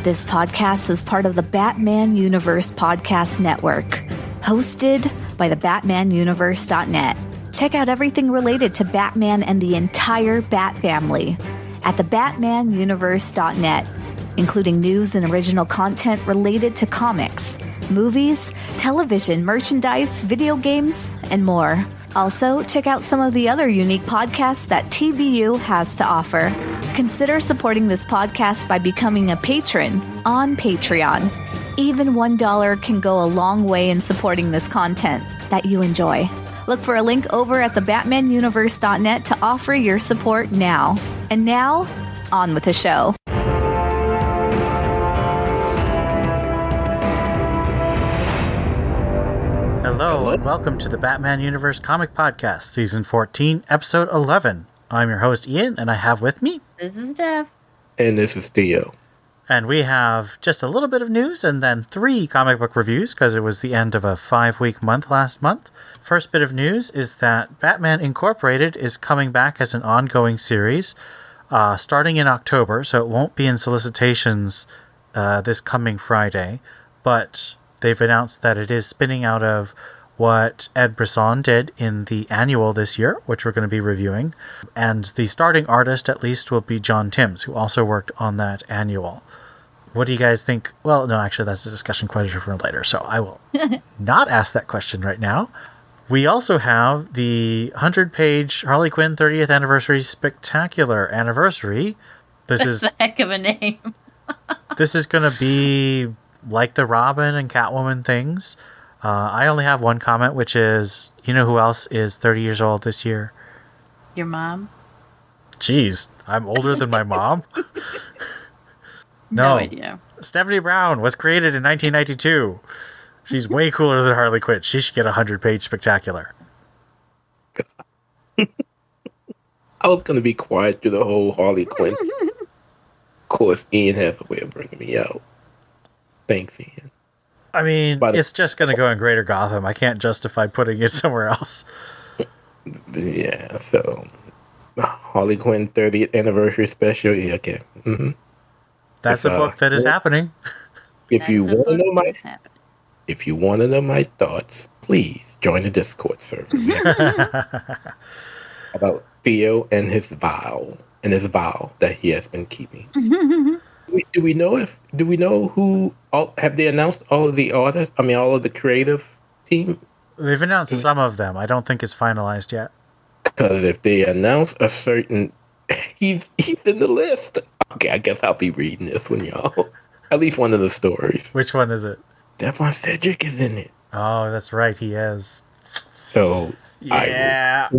This podcast is part of the Batman Universe Podcast Network, hosted by the BatmanUniverse.net. Check out everything related to Batman and the entire Bat family at the BatmanUniverse.net, including news and original content related to comics, movies, television, merchandise, video games, and more. Also, check out some of the other unique podcasts that TBU has to offer. Consider supporting this podcast by becoming a patron on Patreon. Even $1 can go a long way in supporting this content that you enjoy. Look for a link over at the BatmanUniverse.net to offer your support now. And now, on with the show. Hello, and welcome to the Batman Universe Comic Podcast, Season 14, Episode 11. I'm your host, Ian, and I have with me... This is Dev. And this is Theo. And we have just a little bit of news and then 3 comic book reviews, because it was the end of a 5-week month last month. First bit of news is that Batman Incorporated is coming back as an ongoing series, starting in October, so it won't be in solicitations this coming Friday, but... they've announced that it is spinning out of what Ed Brisson did in the annual this year, which we're going to be reviewing. And the starting artist, at least, will be John Timms, who also worked on that annual. What do you guys think? Well, no, actually, that's a discussion question for later, so I will not ask that question right now. We also have the 100-page Harley Quinn 30th Anniversary Spectacular Anniversary. This is a heck of a name. This is going to be... like the Robin and Catwoman things. I only have one comment, which is, you know who else is 30 years old this year? Your mom? Jeez, I'm older than my mom? No idea. Stephanie Brown was created in 1992. She's way cooler than Harley Quinn. She should get a 100-page spectacular. I was going to be quiet through the whole Harley Quinn. Of course, Ian has a way of bringing me out. Thanks, Ian. I mean, it's just going to go in Greater Gotham. I can't justify putting it somewhere else. Yeah, so Harley Quinn 30th Anniversary Special. Yeah, okay. Mm-hmm. That's a book that is happening. If you want to know my thoughts, please join the Discord server. About Theo and his vow that he has been keeping. Do we know who have they announced all of the artists? I mean, all of the creative team. They've announced some of them. I don't think it's finalized yet. Because if they announce a certain, he's in the list. Okay, I guess I'll be reading this one, y'all. At least one of the stories. Which one is it? Devon Cedric is in it. Oh, that's right, he is. So yeah,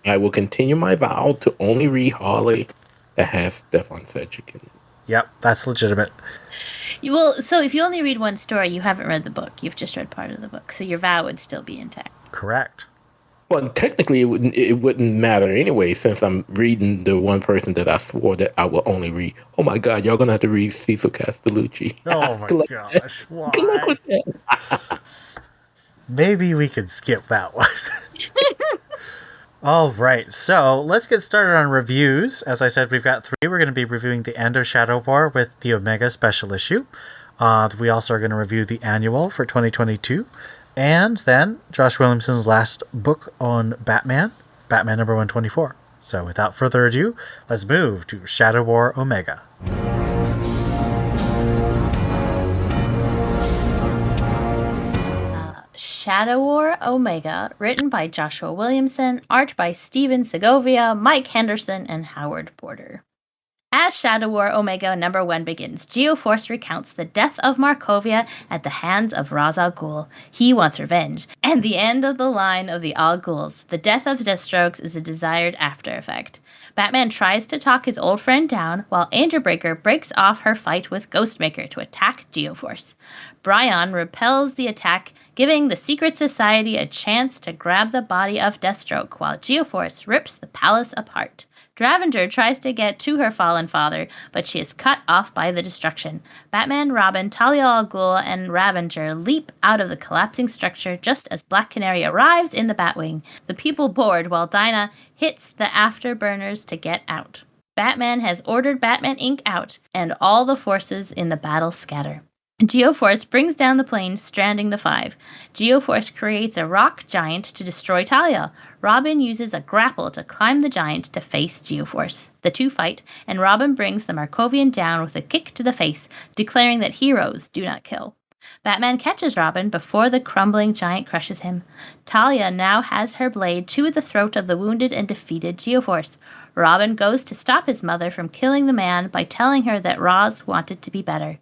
I will continue my vow to only read Harley that has Devon Cedric in it. Yep, that's legitimate. So if you only read one story, you haven't read the book. You've just read part of the book. So your vow would still be intact. Correct. Well, technically, it wouldn't matter anyway, since I'm reading the one person that I swore that I will only read. Oh my God, y'all going to have to read Cecil Castellucci. Oh my gosh, why? Good luck with that. Maybe we could skip that one. All right, so let's get started on reviews. As I said, we've got 3. We're going to be reviewing the end of Shadow War with the Omega special issue. We also are going to review the annual for 2022. And then Josh Williamson's last book on Batman number 124. So without further ado, let's move to Shadow War Omega. Shadow War Omega, written by Joshua Williamson, art by Steven Segovia, Mike Henderson, and Howard Porter. As Shadow War Omega number 1 begins, Geoforce recounts the death of Markovia at the hands of Ra's al Ghul. He wants revenge, and the end of the line of the Al Ghuls. The death of Deathstroke is a desired after effect. Batman tries to talk his old friend down, while Angelbreaker breaks off her fight with Ghostmaker to attack Geoforce. Bryon repels the attack, giving the Secret Society a chance to grab the body of Deathstroke, while Geoforce rips the palace apart. Dravenger tries to get to her fallen father, but she is cut off by the destruction. Batman, Robin, Talia al Ghul, and Ravenger leap out of the collapsing structure just as Black Canary arrives in the Batwing. The people board while Dinah hits the afterburners to get out. Batman has ordered Batman Inc. out, and all the forces in the battle scatter. Geoforce brings down the plane, stranding the five. Geoforce creates a rock giant to destroy Talia. Robin uses a grapple to climb the giant to face Geoforce. The two fight, and Robin brings the Markovian down with a kick to the face, declaring that heroes do not kill. Batman catches Robin before the crumbling giant crushes him. Talia now has her blade to the throat of the wounded and defeated Geoforce. Robin goes to stop his mother from killing the man by telling her that Roz wanted to be better.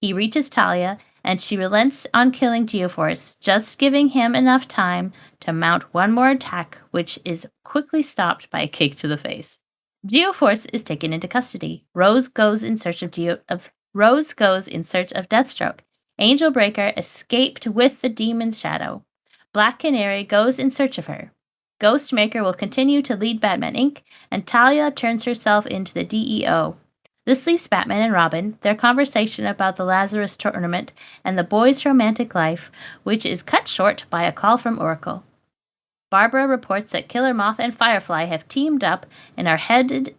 He reaches Talia, and she relents on killing Geoforce, just giving him enough time to mount one more attack, which is quickly stopped by a kick to the face. Geoforce is taken into custody. Rose goes in search of Deathstroke. Angel Breaker escaped with the demon's shadow. Black Canary goes in search of her. Ghostmaker will continue to lead Batman Inc., and Talia turns herself into the DEO. This leaves Batman and Robin, their conversation about the Lazarus tournament and the boys' romantic life, which is cut short by a call from Oracle. Barbara reports that Killer Moth and Firefly have teamed up and are headed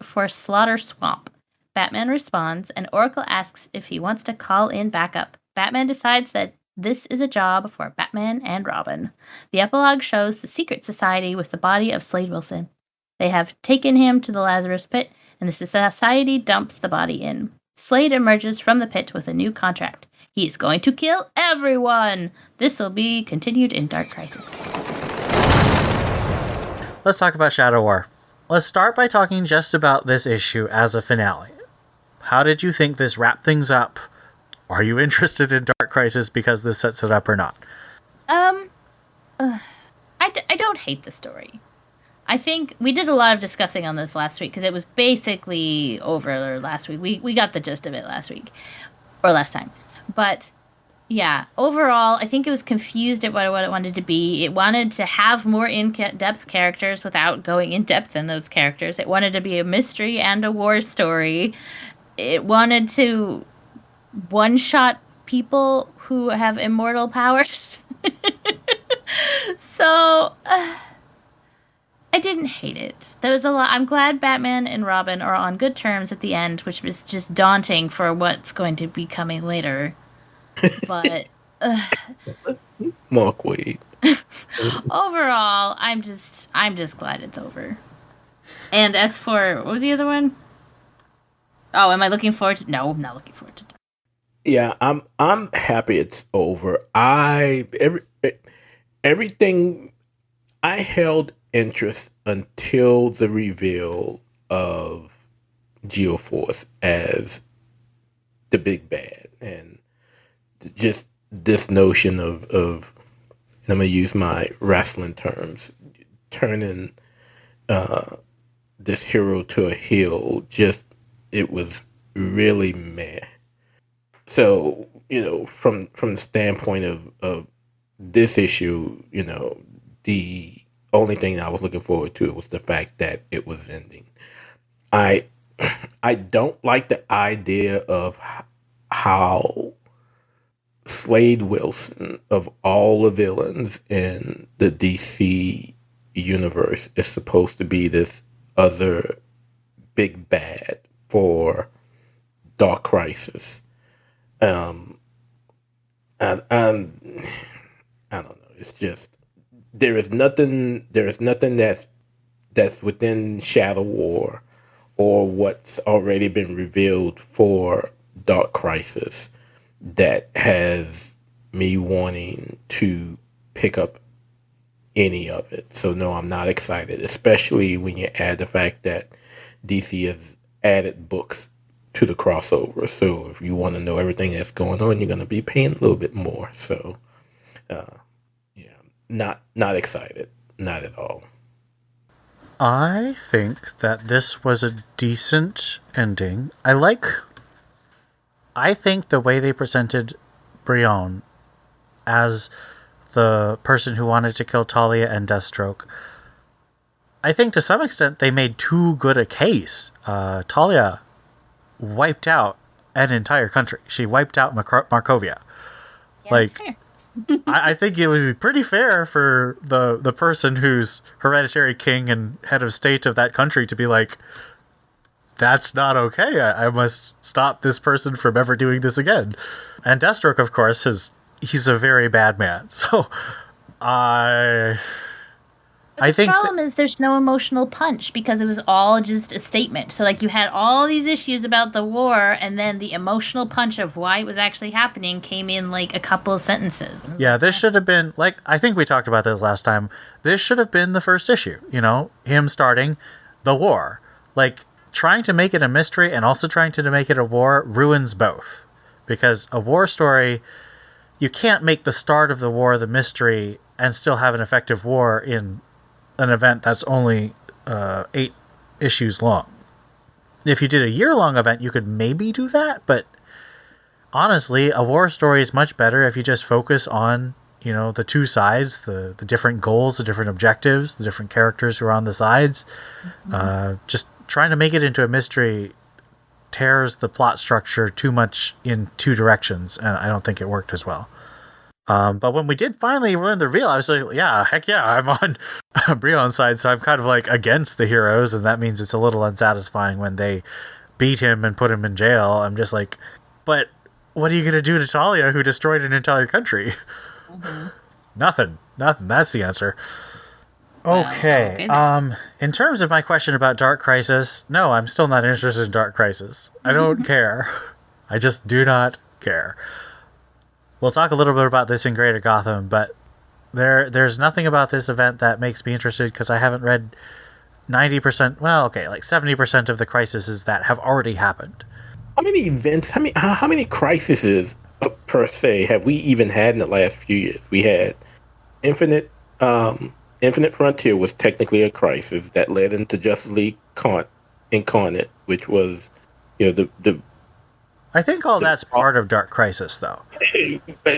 for Slaughter Swamp. Batman responds, and Oracle asks if he wants to call in backup. Batman decides that this is a job for Batman and Robin. The epilogue shows the secret society with the body of Slade Wilson. They have taken him to the Lazarus Pit, and the society dumps the body in. Slade emerges from the pit with a new contract. He's going to kill everyone! This will be continued in Dark Crisis. Let's talk about Shadow War. Let's start by talking just about this issue as a finale. How did you think this wrapped things up? Are you interested in Dark Crisis because this sets it up or not? I don't hate the story. I think we did a lot of discussing on this last week because it was basically over last week. We got the gist of it last week or last time. But yeah, overall, I think it was confused at what it wanted to be. It wanted to have more in-depth characters without going in-depth in those characters. It wanted to be a mystery and a war story. It wanted to one-shot people who have immortal powers. So I didn't hate it. There was a lot. I'm glad Batman and Robin are on good terms at the end, which was just daunting for what's going to be coming later. But Mark Wade. Overall, I'm just glad it's over. And as for what was the other one? Oh, am I looking forward to? No, I'm not looking forward to. Yeah, I'm happy it's over. Everything I held interest until the reveal of Geoforce as the big bad, and just this notion of and I'm gonna use my wrestling terms, turning this hero to a heel. Just it was really meh. So from the standpoint of this issue, the only thing I was looking forward to was the fact that it was ending. I don't like the idea of how Slade Wilson, of all the villains in the DC universe, is supposed to be this other big bad for Dark Crisis. I don't know. It's just there is nothing that's within Shadow War or what's already been revealed for Dark Crisis that has me wanting to pick up any of it. So no, I'm not excited, especially when you add the fact that DC has added books to the crossover. So if you want to know everything that's going on, you're going to be paying a little bit more. So not excited, not at all. I think that this was a decent ending. I think the way they presented Brion as the person who wanted to kill Talia and Deathstroke, I think to some extent they made too good a case. Talia wiped out an entire country. She wiped out Markovia. Yeah, that's fair. I think it would be pretty fair for the person who's hereditary king and head of state of that country to be like, that's not okay. I must stop this person from ever doing this again. And Deathstroke, of course, he's a very bad man. So The problem is there's no emotional punch because it was all just a statement. So, like, you had all these issues about the war, and then the emotional punch of why it was actually happening came in, like, a couple of sentences. Yeah, this should have been, like, I think we talked about this last time. This should have been the first issue, him starting the war. Like, trying to make it a mystery and also trying to make it a war ruins both. Because a war story, you can't make the start of the war the mystery and still have an effective war in an event that's only 8 issues long. If you did a year-long event, you could maybe do that, but honestly, a war story is much better if you just focus on, the two sides, the different goals, the different objectives, the different characters who are on the sides. Just trying to make it into a mystery tears the plot structure too much in two directions, and I don't think it worked as well. But when we did finally learn the reveal, I was like, yeah, heck yeah, I'm on Brion's side, so I'm kind of like against the heroes, and that means it's a little unsatisfying when they beat him and put him in jail. I'm just like, but what are you going to do to Talia, who destroyed an entire country? Nothing. That's the answer. Okay. In terms of my question about Dark Crisis, no, I'm still not interested in Dark Crisis. I don't care. I just do not care. We'll talk a little bit about this in Greater Gotham, but there's nothing about this event that makes me interested because I haven't read 90%, like 70% of the crises that have already happened. How many events, how many crises per se have we even had in the last few years? We had Infinite Frontier was technically a crisis that led into Justice League Incarnate, which was, the I think that's part of Dark Crisis, though.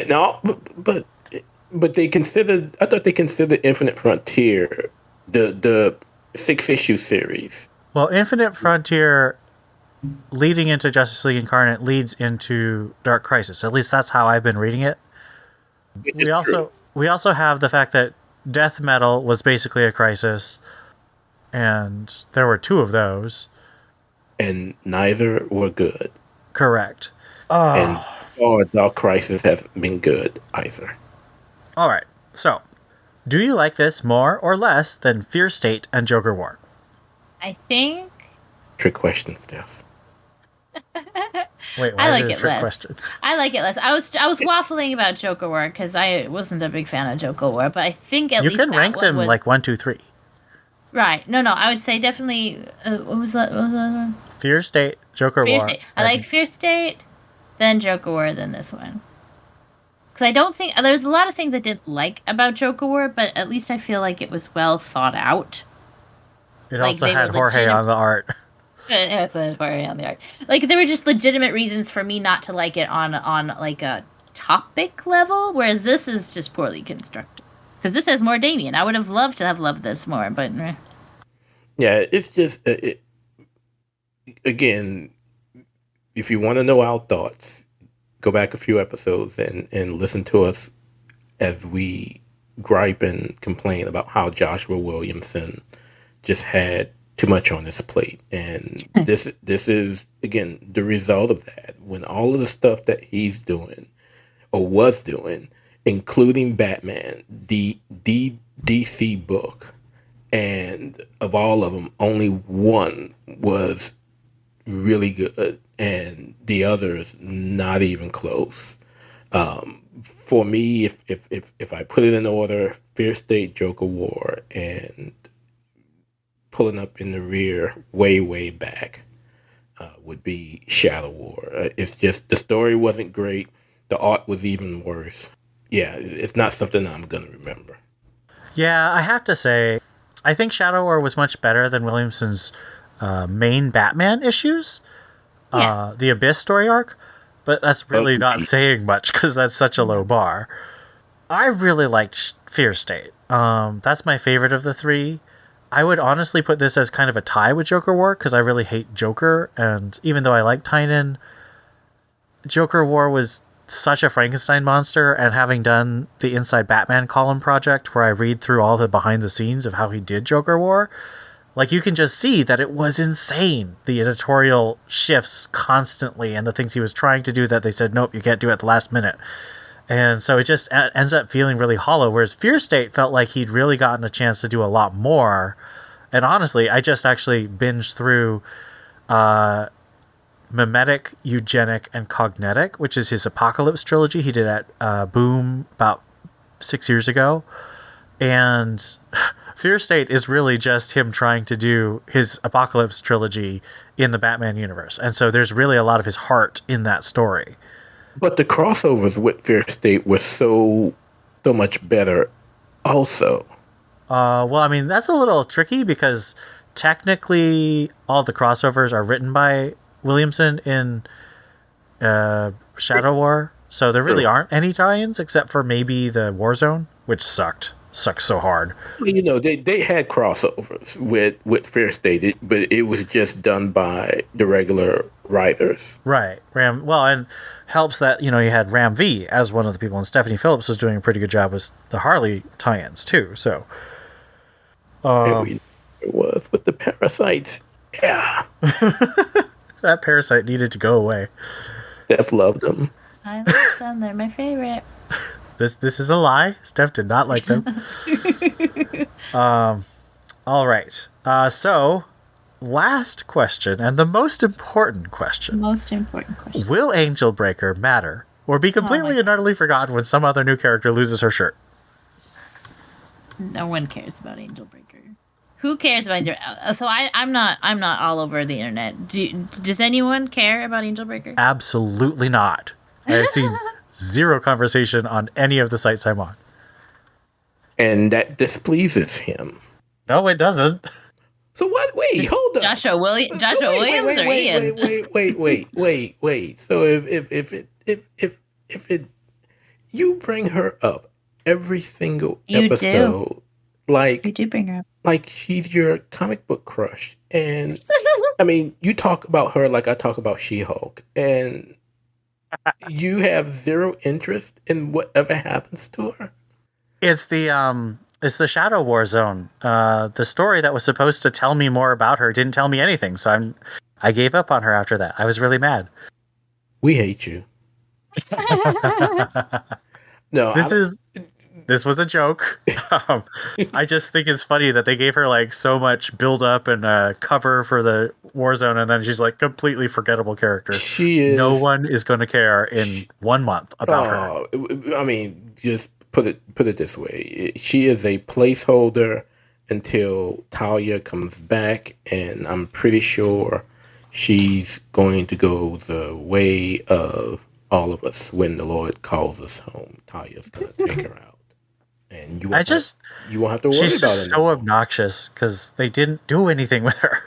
No, but they considered. I thought they considered Infinite Frontier the 6-issue series. Well, Infinite Frontier leading into Justice League Incarnate leads into Dark Crisis. At least that's how I've been reading it. We also have the fact that Death Metal was basically a crisis, and there were 2 of those, and neither were good. Correct. And Dark Crisis hasn't been good either. All right. So, do you like this more or less than Fear State and Joker War? I think. Trick question, Steph. Wait, I like it less. Question? I like it less. I was waffling about Joker War because I wasn't a big fan of Joker War, but I think at least you can rank them like 1, 2, 3. Right. No. I would say definitely. What was that one? Fear State, Joker War. State. I like Fear State, then Joker War, then this one. Because I don't think there's a lot of things I didn't like about Joker War, but at least I feel like it was well thought out. It also had Jorge on the art. It had Jorge on the art. Like there were just legitimate reasons for me not to like it on like a topic level, whereas this is just poorly constructed. Because this has more Damien. I would have loved to have loved this more, but. Yeah, it's just. Again, if you want to know our thoughts, go back a few episodes and listen to us as we gripe and complain about how Joshua Williamson just had too much on his plate. And this is, again, the result of that. When all of the stuff that he's doing or was doing, including Batman, the DC book, and of all of them, only one was really good, and the others not even close. For me, if I put it in order, Fear State, Joker War, and pulling up in the rear, way back, would be Shadow War. It's just the story wasn't great. The art was even worse. Yeah, it's not something I'm gonna remember. Yeah, I have to say, I think Shadow War was much better than Williamson's main Batman issues, the Abyss story arc, but that's really not saying much because that's such a low bar. I really liked Fear State. That's my favorite of the 3. I would honestly put this as kind of a tie with Joker War because I really hate Joker, and even though I like Tynan, Joker War was such a Frankenstein monster, and having done the Inside Batman column project where I read through all the behind the scenes of how he did Joker War, like, you can just see that it was insane. The editorial shifts constantly and the things he was trying to do that they said, nope, you can't do at the last minute. And so it just ends up feeling really hollow, whereas Fear State felt like he'd really gotten a chance to do a lot more. And honestly, I just actually binged through Mimetic, Eugenic, and Cognetic, which is his Apocalypse trilogy he did at Boom about 6 years ago. And Fear State is really just him trying to do his Apocalypse trilogy in the Batman universe. And so there's really a lot of his heart in that story. But the crossovers with Fear State were so much better also. Well, I mean, that's a little tricky because technically all the crossovers are written by Williamson in Shadow War. So there really aren't any tie-ins except for maybe the Warzone, which sucked so hard. Well, they had crossovers with Fear State, but it was just done by the regular writers. Right. And helps that, you had Ram V as one of the people, and Stephanie Phillips was doing a pretty good job with the Harley tie-ins too. So it was with the parasites. Yeah. That parasite needed to go away. Steph loved them. I love them. They're my favorite. This is a lie. Steph did not like them. All right. So, last question, and the most important question. Will Angel Breaker matter or be completely and utterly forgotten when some other new character loses her shirt? No one cares about Angel Breaker. Who cares about Angel? So I'm not all over the internet. Does anyone care about Angel Breaker? Absolutely not. I have seen zero conversation on any of the sites I'm on. And that displeases him. No, it doesn't. So what? Wait, hold on. Joshua Williams or Ian? Wait. So if you bring her up every single episode, like you do bring her up, like she's your comic book crush, and I mean, you talk about her like I talk about She-Hulk, and you have zero interest in whatever happens to her. It's the Shadow War Zone. The story that was supposed to tell me more about her didn't tell me anything, so I gave up on her after that. I was really mad. We hate you. No, this was a joke. I just think it's funny that they gave her like so much build up and cover for the Warzone, and then she's like completely forgettable character. She is. No one is going to care in 1 month about her. I mean, just put it this way: she is a placeholder until Talia comes back, and I'm pretty sure she's going to go the way of all of us when the Lord calls us home. Talia's going to take her out. And you won't have to worry about it. She's just so obnoxious because they didn't do anything with her.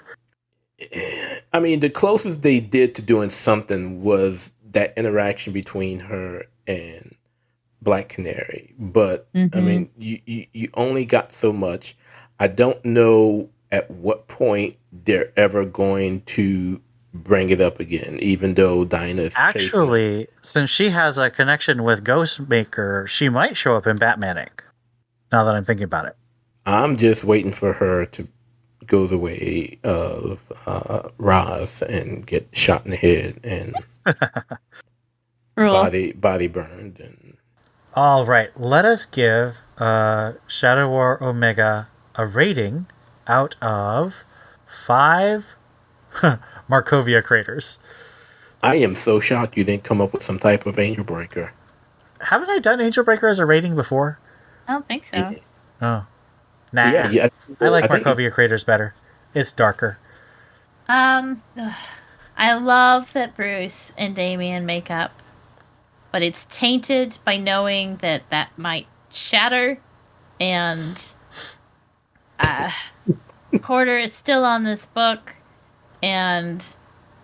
I mean, the closest they did to doing something was that interaction between her and Black Canary. But, I mean, you only got so much. I don't know at what point they're ever going to bring it up again, even though Dinah is actually, since she has a connection with Ghostmaker, she might show up in Batman Inc. Now that I'm thinking about it. I'm just waiting for her to go the way of Roz and get shot in the head and body burned. And all right, let us give Shadow War Omega a rating out of 5 Markovia craters. I am so shocked you didn't come up with some type of Angel Breaker. Haven't I done Angel Breaker as a rating before? I don't think so. Oh. Nah. Yeah, I like Markovia Craters better. It's darker. I love that Bruce and Damian make up, but it's tainted by knowing that might shatter, and Porter is still on this book, and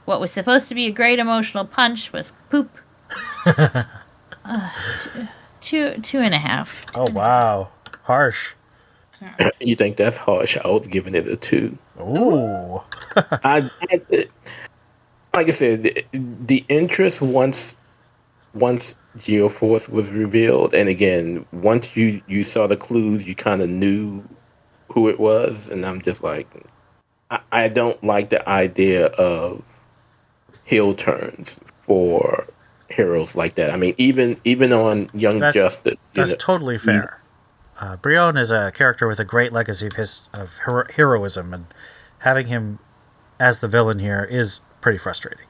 what was supposed to be a great emotional punch was poop. 2.5. Oh, wow. Harsh. You think that's harsh? I was giving it a 2. Ooh. Like I said, the interest once Geoforce was revealed, and again, once you saw the clues, you kind of knew who it was, and I'm just like, I don't like the idea of heel turns for heroes like that. I mean, even on Young That's Justice, that's totally he's fair. Brion is a character with a great legacy of heroism, and having him as the villain here is pretty frustrating.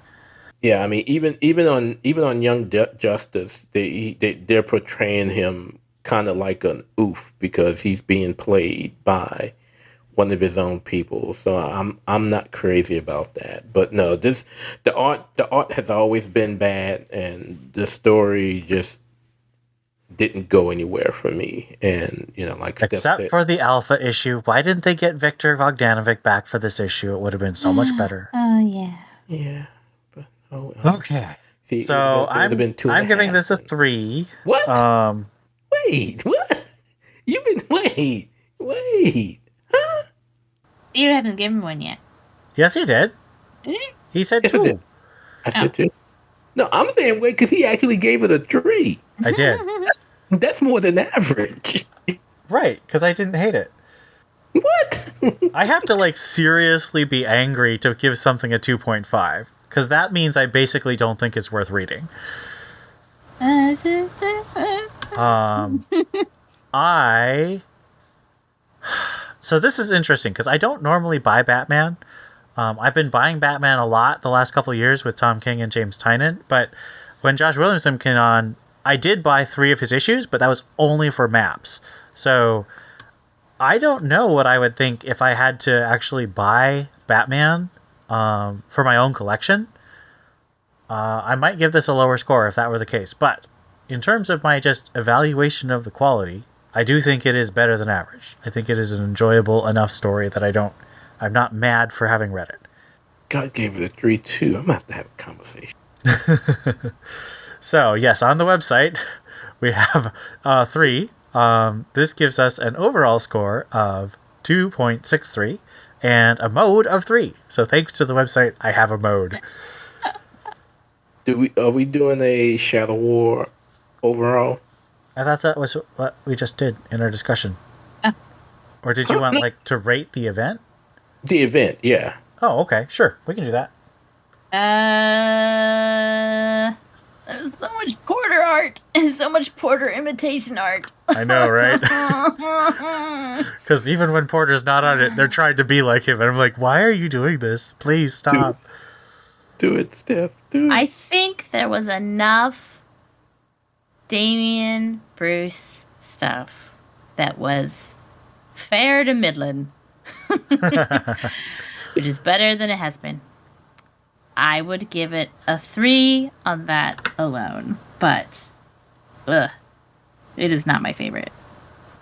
yeah. I mean, even on Young Justice, they're portraying him kind of like an oof because he's being played by one of his own people. So I'm not crazy about that. But no, the art has always been bad, and the story just didn't go anywhere for me. And like Steph Except said, for the Alpha issue. Why didn't they get Victor Bogdanovic back for this issue? It would have been so much better. Oh, yeah. yeah, but oh well. Okay. See, So it would have been two and I'm a giving half this a then. 3. What? Wait, what? You've been wait. Huh? You haven't given one yet. Yes, he did. Did you? He said Yes, I 2. did. I said two. No, I'm saying wait because he actually gave it a 3. I did. That's more than average. Right, because I didn't hate it. What? I have to seriously be angry to give something a 2.5, because that means I basically don't think it's worth reading. So this is interesting because I don't normally buy Batman. I've been buying Batman a lot the last couple of years with Tom King and James Tynion, but when Josh Williamson came on, I did buy 3 of his issues, but that was only for maps. So I don't know what I would think if I had to actually buy Batman for my own collection. I might give this a lower score if that were the case. But in terms of my just evaluation of the quality, I do think it is better than average. I think it is an enjoyable enough story that I'm not mad for having read it. God gave it a 3 too. I'm gonna have to have a conversation. So yes, on the website we have 3. This gives us an overall score of 2.63 and a mode of 3. So thanks to the website, I have a mode. Are we doing a Shadow War overall? I thought that was what we just did in our discussion. Or did you want to rate the event? The event, yeah. Oh, okay, sure, we can do that. There's so much Porter art and so much Porter imitation art. I know, right? Because even when Porter's not on it, they're trying to be like him. And I'm like, why are you doing this? Please stop. Do it, Steph. Do it. I think there was enough Damian Bruce stuff that was fair to Midland, which is better than it has been. I would give it a 3 on that alone, but it is not my favorite.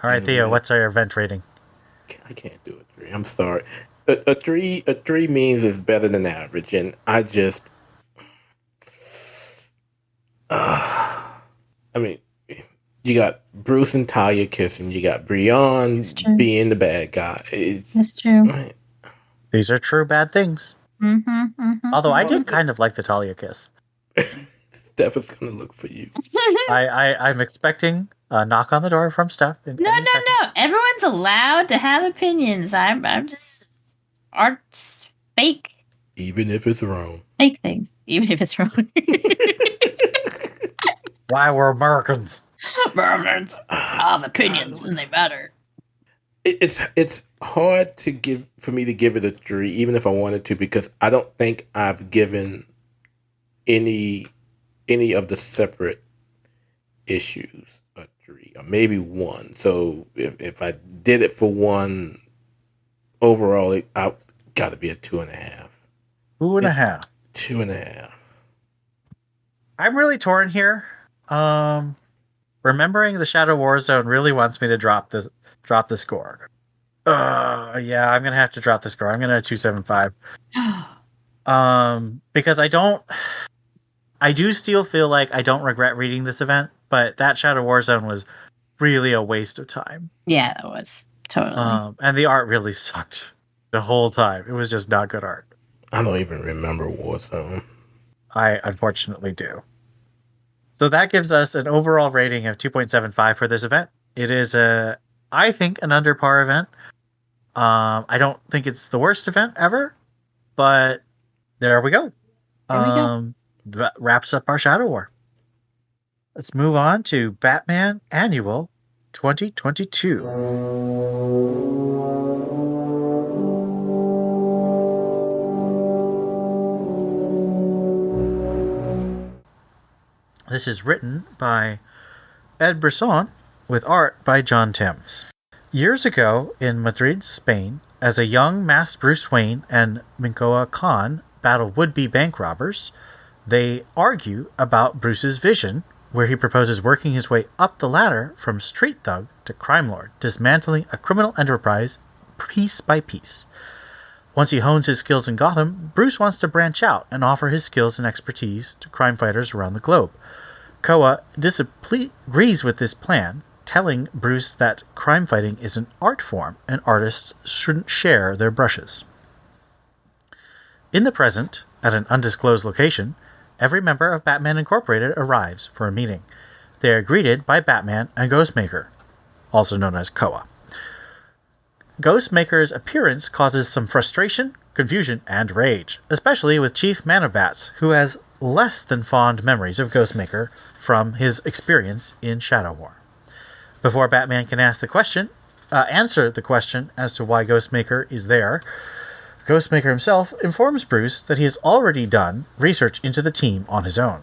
All right, Theo, what's our event rating? I can't do a 3. I'm sorry. A 3 means it's better than average, and I just I mean, you got Bruce and Talia kissing, you got Brian being the bad guy. That's true. Right. These are true bad things. Although I did kind of like the Talia kiss. Steph is gonna look for you. I'm expecting a knock on the door from Steph. No. Everyone's allowed to have opinions. I'm just art's fake. Even if it's wrong. Fake things. Even if it's wrong. Why we're Americans. Americans have opinions and they matter. It's hard for me to give it a 3, even if I wanted to, because I don't think I've given any of the separate issues a 3, or maybe 1. So if I did it for 1 overall, I got to be a 2.5. 2.5. 2.5. I'm really torn here. Remembering the Shadow War Zone really wants me to drop the score. Yeah, I'm gonna have to drop the score. I'm gonna 2.75. Because I do still feel like I don't regret reading this event, but that Shadow War Zone was really a waste of time. Yeah, that was totally. And the art really sucked the whole time. It was just not good art. I don't even remember Warzone. I unfortunately do. So that gives us an overall rating of 2.75 for this event. It is I think, an under par event. I don't think it's the worst event ever, but there we go. That wraps up our Shadow War. Let's move on to Batman Annual 2022. This is written by Ed Brisson with art by John Timms. Years ago in Madrid, Spain, as a young masked Bruce Wayne and Minkoa Khan battle would-be bank robbers, they argue about Bruce's vision, where he proposes working his way up the ladder from street thug to crime lord, dismantling a criminal enterprise piece by piece. Once he hones his skills in Gotham, Bruce wants to branch out and offer his skills and expertise to crime fighters around the globe. Koa disagrees with this plan, telling Bruce that crime fighting is an art form and artists shouldn't share their brushes. In the present, at an undisclosed location, every member of Batman Incorporated arrives for a meeting. They are greeted by Batman and Ghostmaker, also known as Koa. Ghostmaker's appearance causes some frustration, confusion, and rage, especially with Chief Man of Bats, who has less than fond memories of Ghostmaker from his experience in Shadow War. Before Batman can answer the question as to why Ghostmaker is there, Ghostmaker himself informs Bruce that he has already done research into the team on his own.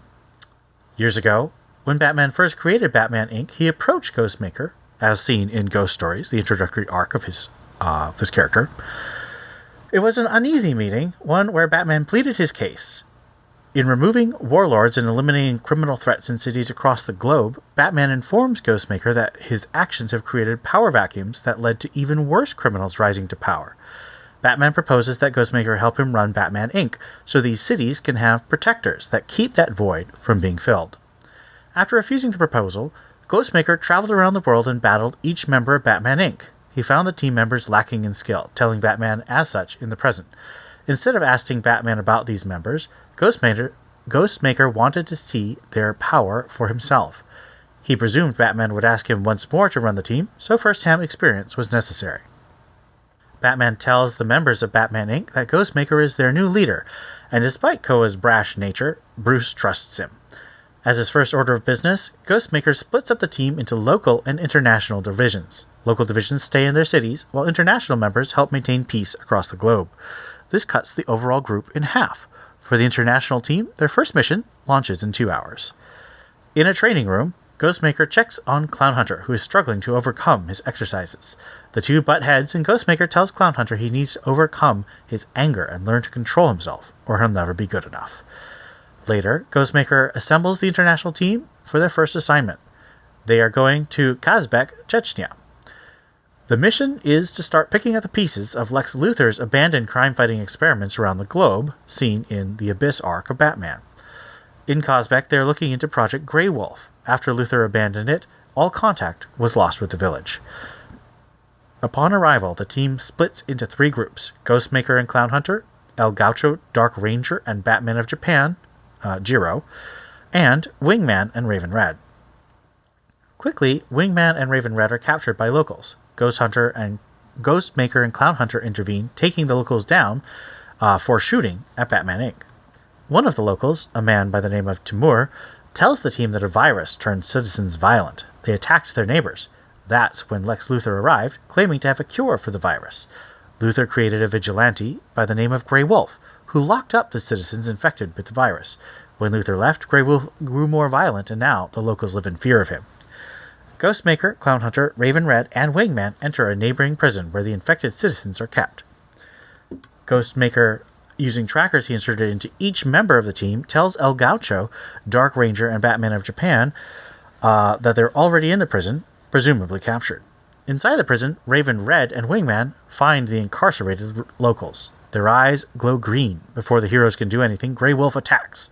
Years ago, when Batman first created Batman Inc., he approached Ghostmaker, as seen in Ghost Stories, the introductory arc of his character. It was an uneasy meeting, one where Batman pleaded his case. In removing warlords and eliminating criminal threats in cities across the globe, Batman informs Ghostmaker that his actions have created power vacuums that led to even worse criminals rising to power. Batman proposes that Ghostmaker help him run Batman Inc., so these cities can have protectors that keep that void from being filled. After refusing the proposal, Ghostmaker traveled around the world and battled each member of Batman Inc. He found the team members lacking in skill, telling Batman as such in the present. Instead of asking Batman about these members, Ghostmaker wanted to see their power for himself. He presumed Batman would ask him once more to run the team, so first-hand experience was necessary. Batman tells the members of Batman Inc. that Ghostmaker is their new leader, and despite Koa's brash nature, Bruce trusts him. As his first order of business, Ghostmaker splits up the team into local and international divisions. Local divisions stay in their cities, while international members help maintain peace across the globe. This cuts the overall group in half. For the international team, their first mission launches in 2 hours. In a training room, Ghostmaker checks on Clown Hunter, who is struggling to overcome his exercises. The two butt heads, and Ghostmaker tells Clown Hunter he needs to overcome his anger and learn to control himself, or he'll never be good enough. Later, Ghostmaker assembles the international team for their first assignment. They are going to Kazbek, Chechnya. The mission is to start picking up the pieces of Lex Luthor's abandoned crime-fighting experiments around the globe, seen in the Abyss arc of Batman. In Kazbek, they are looking into Project Grey Wolf. After Luthor abandoned it, all contact was lost with the village. Upon arrival, the team splits into 3 groups: Ghostmaker and Clown Hunter, El Gaucho, Dark Ranger, and Batman of Japan, Jiro, and Wingman and Raven Red. Quickly, Wingman and Raven Red are captured by locals. Ghostmaker and Clown Hunter intervene, taking the locals down for shooting at Batman Inc. One of the locals, a man by the name of Timur, tells the team that a virus turned citizens violent. They attacked their neighbors. That's when Lex Luthor arrived, claiming to have a cure for the virus. Luthor created a vigilante by the name of Grey Wolf, who locked up the citizens infected with the virus. When Luthor left, Grey Wolf grew more violent, and now the locals live in fear of him. Ghostmaker, Clown Hunter, Raven Red, and Wingman enter a neighboring prison where the infected citizens are kept. Ghostmaker, using trackers he inserted into each member of the team, tells El Gaucho, Dark Ranger, and Batman of Japan that they're already in the prison, presumably captured. Inside the prison, Raven Red and Wingman find the incarcerated locals. Their eyes glow green. Before the heroes can do anything, Grey Wolf attacks.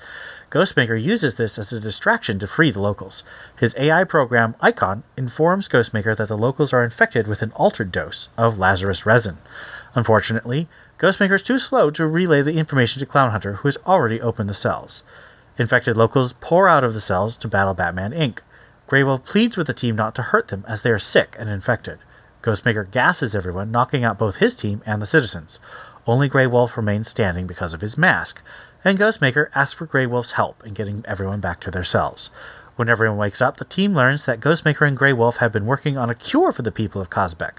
Ghostmaker uses this as a distraction to free the locals. His AI program, Icon, informs Ghostmaker that the locals are infected with an altered dose of Lazarus resin. Unfortunately, Ghostmaker is too slow to relay the information to Clown Hunter, who has already opened the cells. Infected locals pour out of the cells to battle Batman Inc. Grey Wolf pleads with the team not to hurt them as they are sick and infected. Ghostmaker gasses everyone, knocking out both his team and the citizens. Only Grey Wolf remains standing because of his mask, and Ghostmaker asks for Grey Wolf's help in getting everyone back to their cells. When everyone wakes up, the team learns that Ghostmaker and Grey Wolf have been working on a cure for the people of Cosbeck.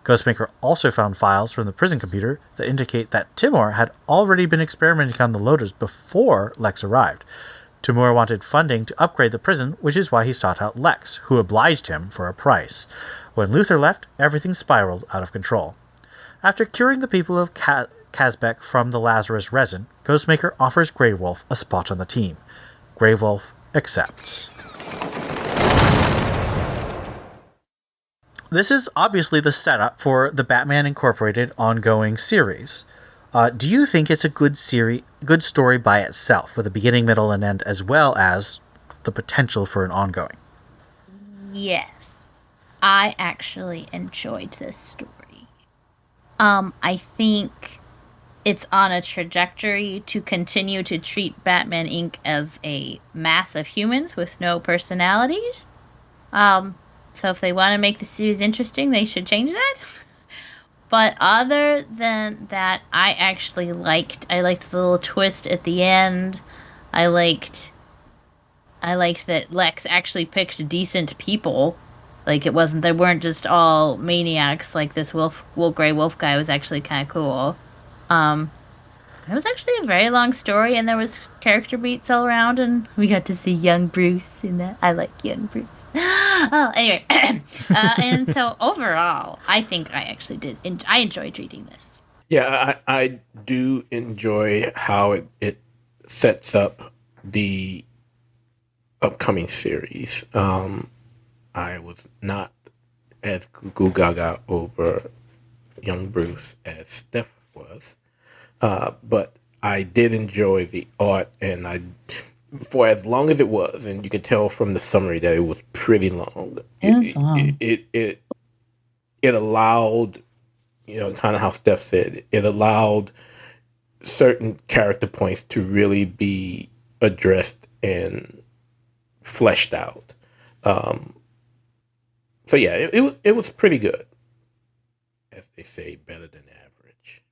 Ghostmaker also found files from the prison computer that indicate that Timur had already been experimenting on the loaders before Lex arrived. Timur wanted funding to upgrade the prison, which is why he sought out Lex, who obliged him for a price. When Luthor left, everything spiraled out of control. After curing the people of Cosbeck from the Lazarus resin, Ghostmaker offers Grey Wolf a spot on the team. Grey Wolf accepts. This is obviously the setup for the Batman Incorporated ongoing series. Do you think it's a good story by itself, with a beginning, middle, and end, as well as the potential for an ongoing? Yes. I actually enjoyed this story. I think it's on a trajectory to continue to treat Batman Inc. as a mass of humans with no personalities. So if they want to make the series interesting, they should change that. But other than that, I liked the little twist at the end. I liked that Lex actually picked decent people. Like, they weren't just all maniacs. Like, this Grey Wolf guy was actually kind of cool. It was actually a very long story, and there was character beats all around, and we got to see young Bruce in that. I like young Bruce. Oh, anyway. And so overall, I think I actually I enjoyed reading this. Yeah, I do enjoy how it sets up the upcoming series. I was not as goo gaga over young Bruce as Steph was, but I did enjoy the art, and for as long as it was, and you can tell from the summary that it was pretty long. It allowed, kind of how Steph said, it allowed certain character points to really be addressed and fleshed out. So yeah, it was pretty good. As they say, better than average.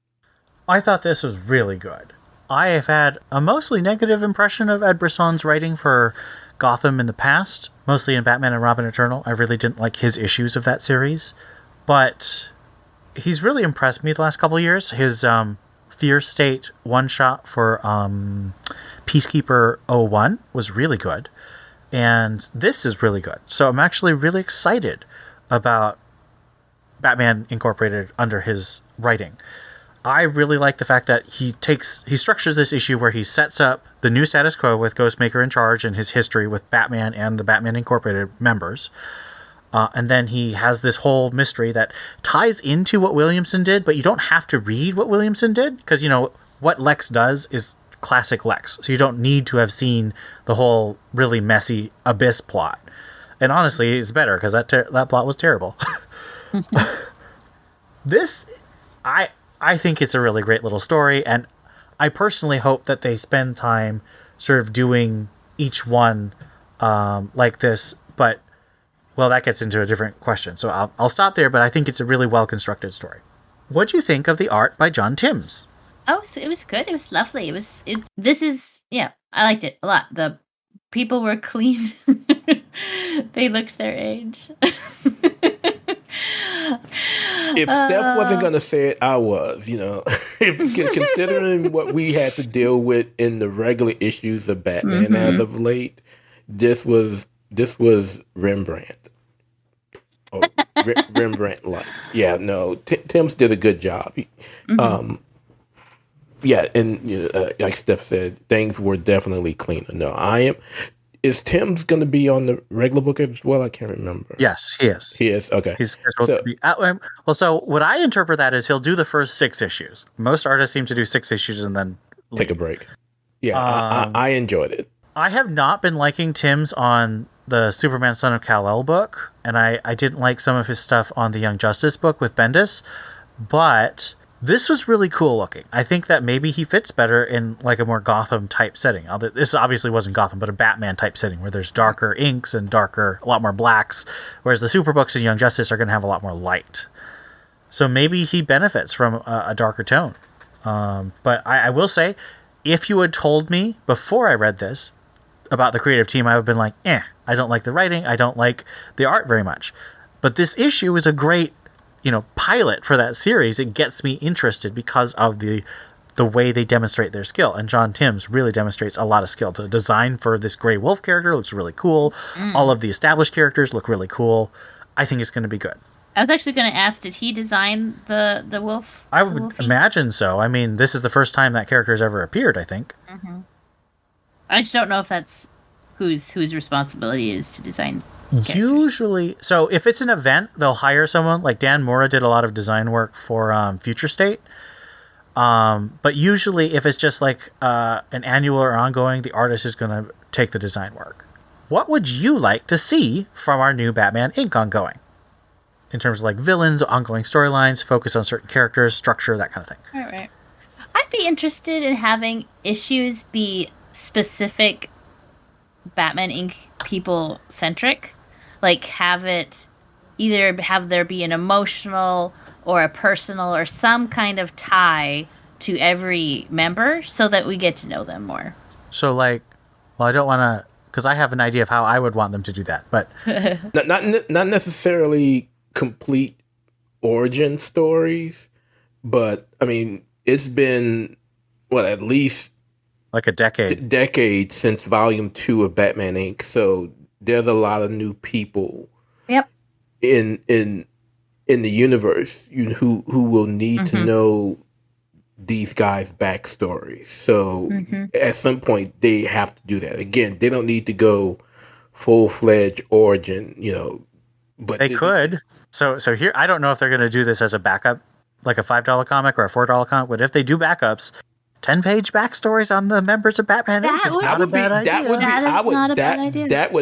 I thought this was really good. I have had a mostly negative impression of Ed Brisson's writing for Gotham in the past, mostly in Batman and Robin Eternal. I really didn't like his issues of that series, but he's really impressed me the last couple of years. His Fear State one-shot for Peacekeeper 01 was really good, and this is really good. So I'm actually really excited about Batman Incorporated under his writing. I really like the fact that he structures this issue where he sets up the new status quo with Ghostmaker in charge and his history with Batman and the Batman Incorporated members. And then he has this whole mystery that ties into what Williamson did, but you don't have to read what Williamson did, because, what Lex does is classic Lex. So you don't need to have seen the whole really messy Abyss plot. And honestly, it's better, because that plot was terrible. This, I think it's a really great little story, and I personally hope that they spend time sort of doing each one like this, but, well, that gets into a different question, so I'll stop there, but I think it's a really well-constructed story. What do you think of the art by John Timms? Oh, it was good. It was lovely. I liked it a lot. The people were clean. They looked their age. If Steph wasn't going to say it, I was, considering what we had to deal with in the regular issues of Batman as of late, this was Rembrandt. Oh, Rembrandt-like. Yeah, no, Timms did a good job. Yeah, and like Steph said, things were definitely cleaner. No, Is Timms going to be on the regular book as well? I can't remember. Yes, he is. He is? Okay. He's scheduled to be. So what I interpret that is he'll do the first 6 issues. Most artists seem to do 6 issues and then take a break. Yeah, I enjoyed it. I have not been liking Timms on the Superman Son of Kal-El book, and I didn't like some of his stuff on the Young Justice book with Bendis, but This was really cool looking. I think that maybe he fits better in like a more Gotham type setting. This obviously wasn't Gotham, but a Batman type setting where there's darker inks and a lot more blacks, whereas the Superbooks and Young Justice are going to have a lot more light. So maybe he benefits from a darker tone. But I will say, if you had told me before I read this about the creative team, I would have been like, I don't like the writing. I don't like the art very much. But this issue is a great pilot for that series. It gets me interested because of the way they demonstrate their skill. And John Timms really demonstrates a lot of skill. The design for this Grey Wolf character looks really cool. All of the established characters look really cool. I think it's going to be good. I was actually going to ask, did he design the wolf? I would imagine so. I mean, this is the first time that character has ever appeared, I think. Mm-hmm. I just don't know if that's whose responsibility is to design characters. Usually, so if it's an event, they'll hire someone. Like Dan Mora did a lot of design work for Future State. But usually, if it's just like an annual or ongoing, the artist is going to take the design work. What would you like to see from our new Batman Inc. ongoing? In terms of like villains, ongoing storylines, focus on certain characters, structure, that kind of thing. Right. I'd be interested in having issues be specific Batman Inc. people centric. Like have there be an emotional or a personal or some kind of tie to every member so that we get to know them more. So I don't want to, because I have an idea of how I would want them to do that, but not necessarily complete origin stories, but I mean, it's been at least like a decade since Volume 2 of Batman Inc. So there's a lot of new people. Yep. In the universe, who will need to know these guys' backstories. So at some point they have to do that. Again, they don't need to go full-fledged origin, but they could. So here, I don't know if they're going to do this as a backup, like a $5 comic or a $4 comic, but if they do backups, 10-page backstories on the members of Batman Inc. is not a bad idea. That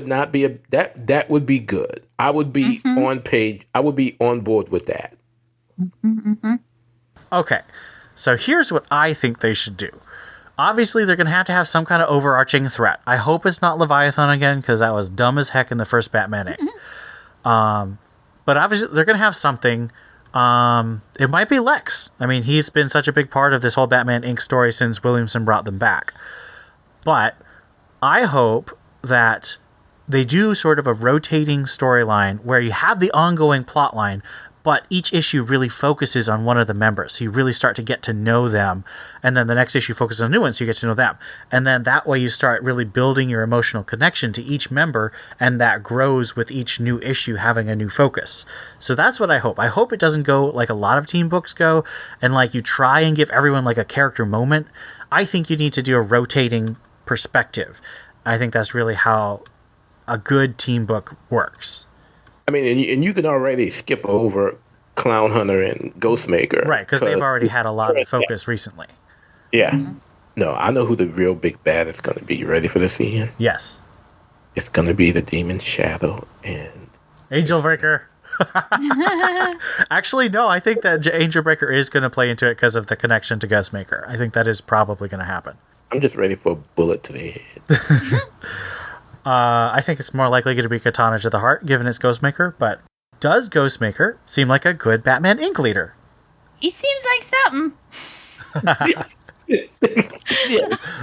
would be good. I would be I would be on board with that. Okay. So here's what I think they should do. Obviously, they're going to have some kind of overarching threat. I hope it's not Leviathan again, because that was dumb as heck in the first Batman Inc. But obviously, they're going to have something. It might be Lex. I mean, he's been such a big part of this whole Batman Inc. story since Williamson brought them back. But I hope that they do sort of a rotating storyline where you have the ongoing plot line, but each issue really focuses on one of the members. So you really start to get to know them. And then the next issue focuses on a new one, so you get to know them. And then that way you start really building your emotional connection to each member, and that grows with each new issue having a new focus. So that's what I hope. I hope it doesn't go like a lot of team books go, and like you try and give everyone like a character moment. I think you need to do a rotating perspective. I think that's really how a good team book works. I mean, and you can already skip over Clown Hunter and Ghostmaker. Right, because they've already had a lot of focus recently. Yeah. Mm-hmm. No, I know who the real big bad is going to be. You ready for this, Ian? Yes. It's going to be the Demon Shadow and... Angel Breaker. Actually, no, I think that Angel Breaker is going to play into it because of the connection to Ghostmaker. I think that is probably going to happen. I'm just ready for a bullet to the head. I think it's more likely going to be Katana to the heart, given it's Ghostmaker, but does Ghostmaker seem like a good Batman Inc. leader? He seems like something.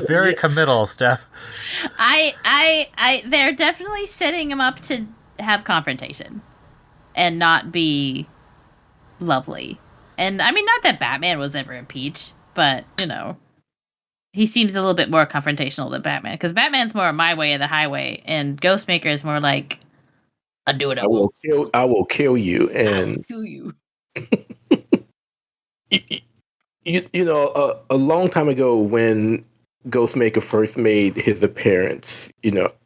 Very committal, Steph. They're definitely setting him up to have confrontation and not be lovely. And I mean, not that Batman was ever impeached, but he seems a little bit more confrontational than Batman, because Batman's more my way or the highway, and Ghostmaker is more like, I'll do it. I will kill you, and I will kill you. A long time ago when Ghostmaker first made his appearance,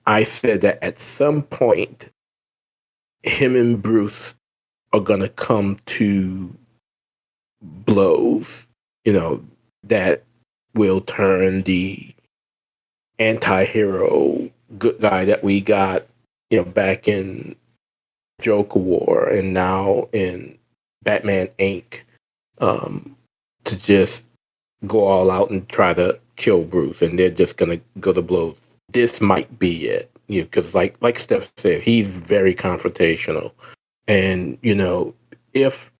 I said that at some point, him and Bruce are gonna come to blows. That will turn the anti-hero good guy that we got, back in Joker War and now in Batman Inc. to just go all out and try to kill Bruce, and they're just gonna go to blows. This might be it, because like Steph said, he's very confrontational, and if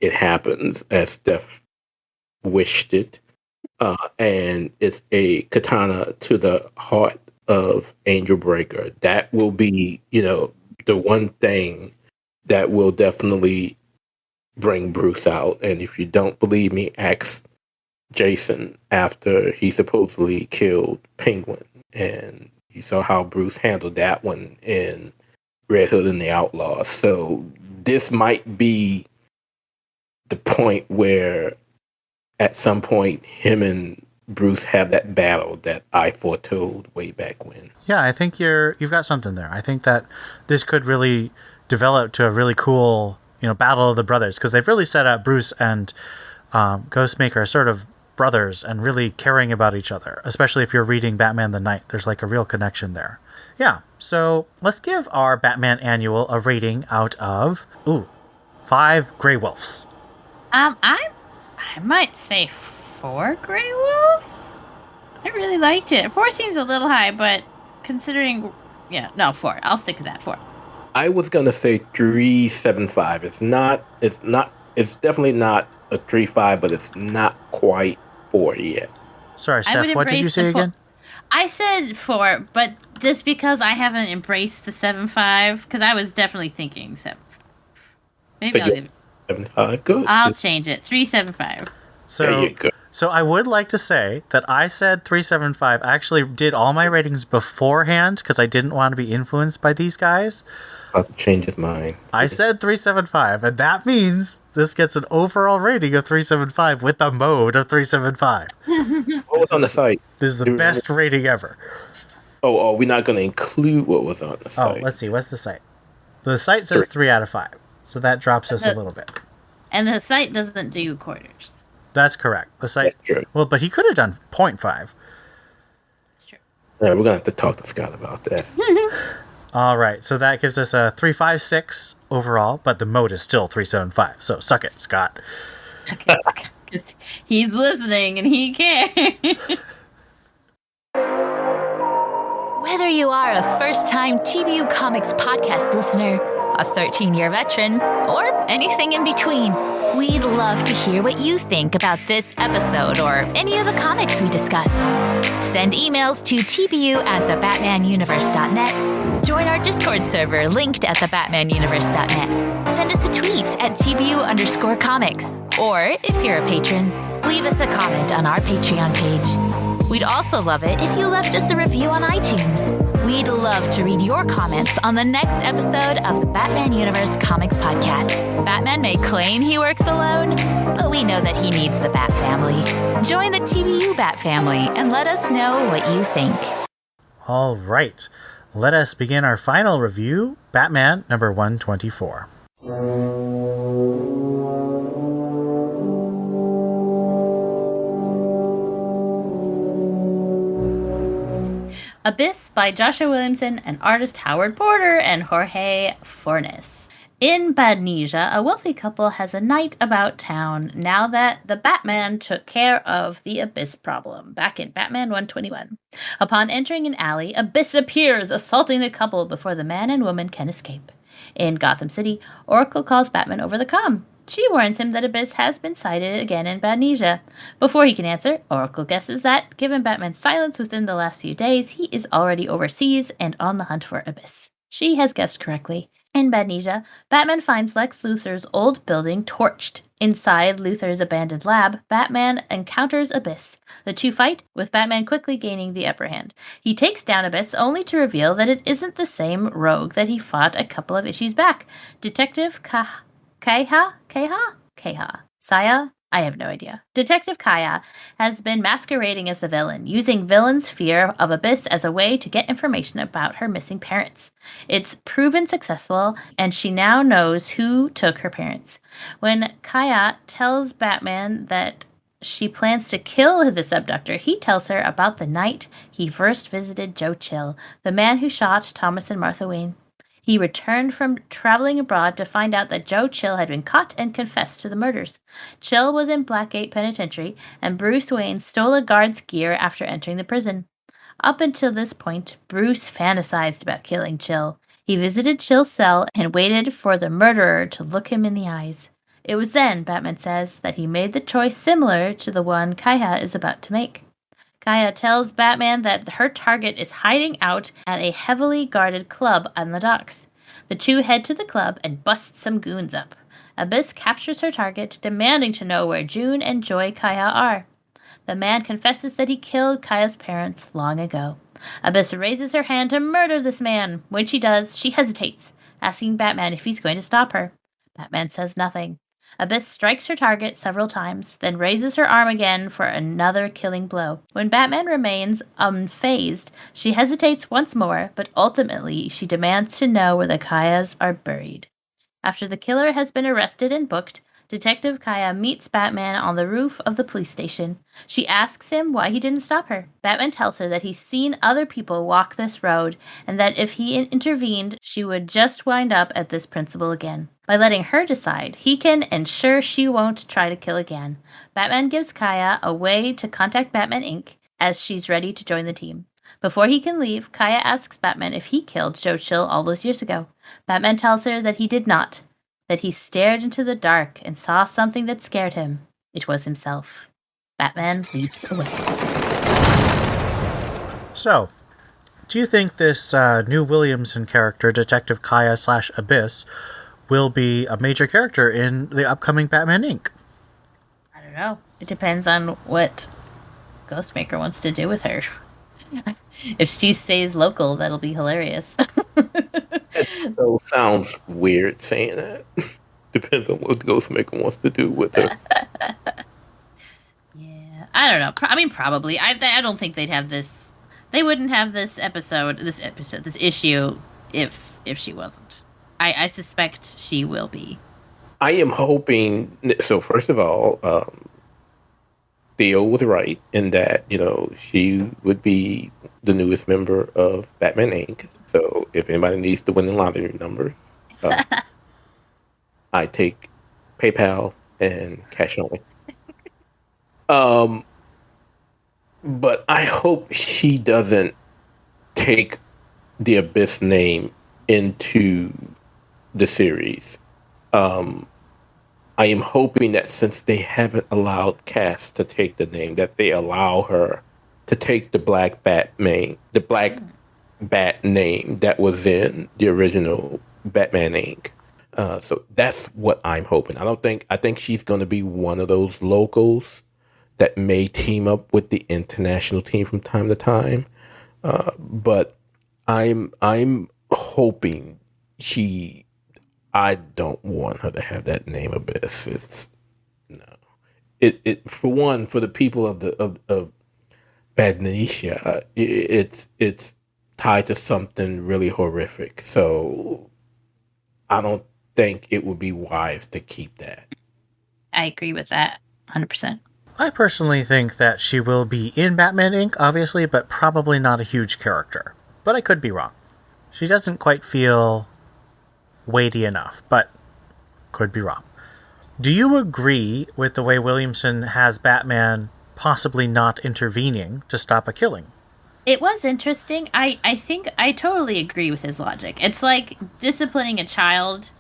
it happens as Steph wished it, and it's a katana to the heart of Angel Breaker, that will be the one thing that will definitely bring Bruce out. And if you don't believe me, ask Jason after he supposedly killed Penguin, and you saw how Bruce handled that one in Red Hood and the Outlaws. So this might be the point where at some point him and Bruce have that battle that I foretold way back when. Yeah, I think you've got something there. I think that this could really develop to a really cool, battle of the brothers, because they've really set up Bruce and Ghostmaker as sort of brothers and really caring about each other, especially if you're reading Batman the Knight. There's like a real connection there. Yeah, so let's give our Batman Annual a rating out of 5 Grey Wolves. I might say 4 Grey Wolves. I really liked it. 4 seems a little high, but considering 4. I'll stick to that 4. I was gonna say 3.75. It's definitely not a 3.5, but it's not quite 4 yet. Sorry, Steph, what did you say again? I said 4, but just because I haven't embraced the 7.5, because I was definitely thinking 7. Maybe I'll leave it. 7.5, good. I'll change it. 3.75. There you go. So I would like to say that I said 3.75. I actually did all my ratings beforehand because I didn't want to be influenced by these guys. About to change his mind. I said 3.75, and that means this gets an overall rating of 3.75 with a mode of 3.75. What was on the site? This is the best rating ever. Oh, we're not going to include what was on the site. Oh, let's see. What's the site? The site says 3 out of 5, so that drops us a little bit. And the site doesn't do quarters. That's correct. The site. That's true. Well, but he could have done 0.5. That's true. Yeah, we're going to have to talk to Scott about that. All right, so that gives us a 3.56 overall, but the mode is still 3.75. So suck it, Scott. Okay. He's listening and he cares. Whether you are a first-time TBU Comics podcast listener, a 13-year veteran, or anything in between, we'd love to hear what you think about this episode or any of the comics we discussed. Send emails to tbu@thebatmanuniverse.net. Join our Discord server linked at thebatmanuniverse.net. Send us a tweet at TBU_comics. Or, if you're a patron, leave us a comment on our Patreon page. We'd also love it if you left us a review on iTunes. We'd love to read your comments on the next episode of the Batman Universe Comics Podcast. Batman may claim he works alone, but we know that he needs the Bat Family. Join the TBU Bat Family and let us know what you think. All right, let us begin our final review, Batman number 124. Abyss by Joshua Williamson and artist Howard Porter and Jorge Fornes. In Badnesia, a wealthy couple has a night about town now that the Batman took care of the Abyss problem back in Batman 121. Upon entering an alley, Abyss appears, assaulting the couple before the man and woman can escape. In Gotham City, Oracle calls Batman over the comm. She warns him that Abyss has been sighted again in Badnesia. Before he can answer, Oracle guesses that, given Batman's silence within the last few days, he is already overseas and on the hunt for Abyss. She has guessed correctly. In Badnesia, Batman finds Lex Luthor's old building torched. Inside Luthor's abandoned lab, Batman encounters Abyss. The two fight, with Batman quickly gaining the upper hand. He takes down Abyss only to reveal that it isn't the same rogue that he fought a couple of issues back. Detective Saya? I have no idea. Detective Kaya has been masquerading as the villain, using villain's fear of Abyss as a way to get information about her missing parents. It's proven successful, and she now knows who took her parents. When Kaya tells Batman that she plans to kill the abductor, he tells her about the night he first visited Joe Chill, the man who shot Thomas and Martha Wayne. He returned from traveling abroad to find out that Joe Chill had been caught and confessed to the murders. Chill was in Blackgate Penitentiary, and Bruce Wayne stole a guard's gear after entering the prison. Up until this point, Bruce fantasized about killing Chill. He visited Chill's cell and waited for the murderer to look him in the eyes. It was then, Batman says, that he made the choice similar to the one Kaya is about to make. Kaya tells Batman that her target is hiding out at a heavily guarded club on the docks. The two head to the club and bust some goons up. Abyss captures her target, demanding to know where June and Joy Kaya are. The man confesses that he killed Kaya's parents long ago. Abyss raises her hand to murder this man. When she does, she hesitates, asking Batman if he's going to stop her. Batman says nothing. Abyss strikes her target several times, then raises her arm again for another killing blow. When Batman remains unfazed, she hesitates once more, but ultimately she demands to know where the Kayas are buried. After the killer has been arrested and booked, Detective Kaya meets Batman on the roof of the police station. She asks him why he didn't stop her. Batman tells her that he's seen other people walk this road, and that if he intervened, she would just wind up at this principal again. By letting her decide, he can ensure she won't try to kill again. Batman gives Kaya a way to contact Batman Inc. as she's ready to join the team. Before he can leave, Kaya asks Batman if he killed Joe Chill all those years ago. Batman tells her that he did not, that he stared into the dark and saw something that scared him. It was himself. Batman leaps away. So, do you think this new Williamson character, Detective Kaya/Abyss, will be a major character in the upcoming Batman Inc.? I don't know. It depends on what Ghostmaker wants to do with her. If she stays local, that'll be hilarious. It still sounds weird saying that. Depends on what Ghostmaker wants to do with her. Yeah, I don't know. I mean, probably. I don't think they'd have this. They wouldn't have this issue, if she wasn't. I suspect she will be. I am hoping. So first of all, Theo was right in that she would be the newest member of Batman Inc. So if anybody needs to win the lottery number, I take PayPal and cash only. But I hope she doesn't take the Abyss name into the series. I am hoping that since they haven't allowed Cass to take the name, that they allow her to take the Black Bat name that was in the original Batman Inc. So that's what I'm hoping. I think she's going to be one of those locals that may team up with the international team from time to time. But I'm hoping I don't want her to have that name Abyss. It for one, for the people of Badnesia, it's tied to something really horrific. So I don't think it would be wise to keep that. I agree with that 100%. I personally think that she will be in Batman Inc., obviously, but probably not a huge character. But I could be wrong. She doesn't quite feel weighty enough, but could be wrong. Do you agree with the way Williamson has Batman possibly not intervening to stop a killing? It was interesting. I think I totally agree with his logic. It's like disciplining a child.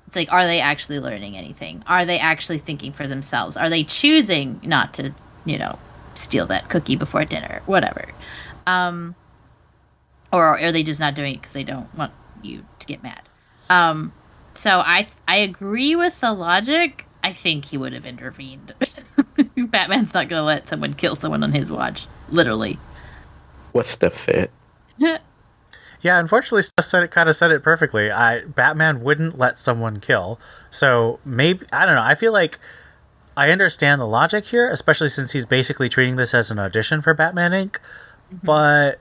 It's like, are they actually learning anything? Are they actually thinking for themselves? Are they choosing not to, steal that cookie before dinner? Whatever. Or are they just not doing it because they don't want you to get mad? So I agree with the logic. I think he would have intervened. Batman's not going to let someone kill someone on his watch. Literally. What Steph said. Yeah, unfortunately, Steph said it perfectly. Batman wouldn't let someone kill. So maybe, I don't know. I feel like I understand the logic here, especially since he's basically treating this as an audition for Batman Inc. Mm-hmm. But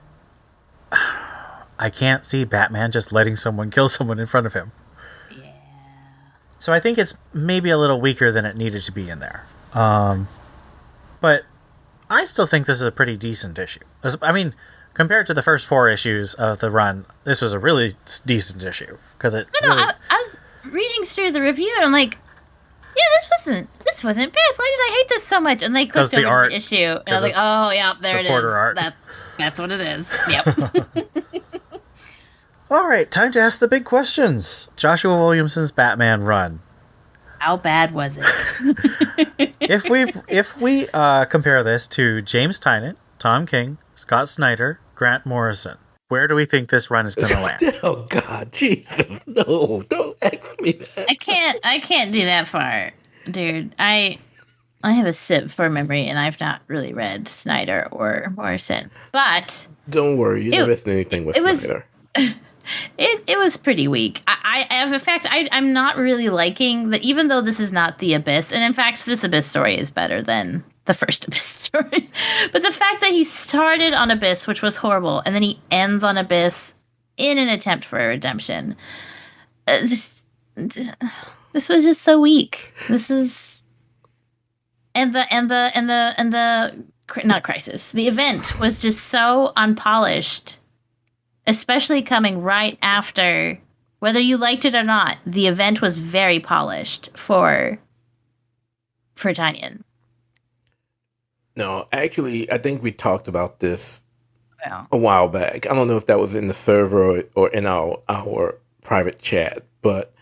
I can't see Batman just letting someone kill someone in front of him. Yeah. So I think it's maybe a little weaker than it needed to be in there. But I still think this is a pretty decent issue. I mean, compared to the first 4 issues of the run, this was a really decent issue because it. No, I was reading through the review and I'm like, yeah, this wasn't bad. Why did I hate this so much? And they clicked over to the issue, and I was like, oh yeah, there it is. Art. That's what it is. Yep. All right, time to ask the big questions. Joshua Williamson's Batman run. How bad was it? if we compare this to James Tynion, Tom King, Scott Snyder, Grant Morrison, where do we think this run is going to land? Oh God, Jesus, no! Don't ask me that. I can't do that far, dude. I have a sieve for memory, and I've not really read Snyder or Morrison. But don't worry, you never missed anything with Snyder. It was pretty weak. In fact, I'm not really liking that, even though this is not the Abyss, and in fact, this Abyss story is better than the first Abyss story. But the fact that he started on Abyss, which was horrible, and then he ends on Abyss in an attempt for a redemption. This was just so weak. This is and the not Crisis. The event was just so unpolished. Especially coming right after, whether you liked it or not, the event was very polished for Tynion. No, actually, I think we talked about this a while back. I don't know if that was in the server or in our private chat, but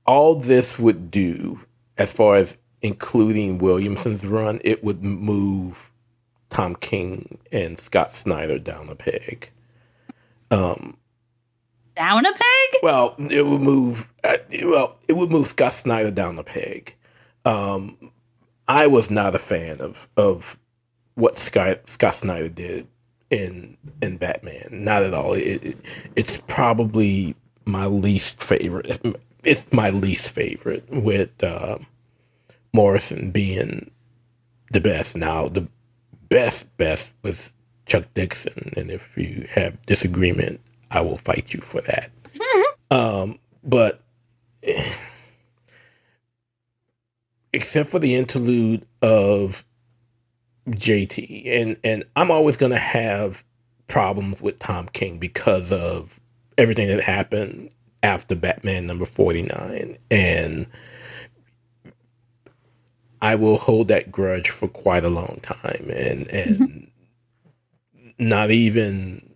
all this would do, as far as including Williamson's run, it would move Tom King and Scott Snyder down a peg. Down a peg? Well, it would move. It would move Scott Snyder down a peg. I was not a fan of what Scott Snyder did in Batman. Not at all. It's probably my least favorite. It's my least favorite, with Morrison being the best. Now the best was Chuck Dixon, and if you have disagreement, I will fight you for that. But except for the interlude of JT, and I'm always going to have problems with Tom King because of everything that happened after Batman number 49, and I will hold that grudge for quite a long time, and not even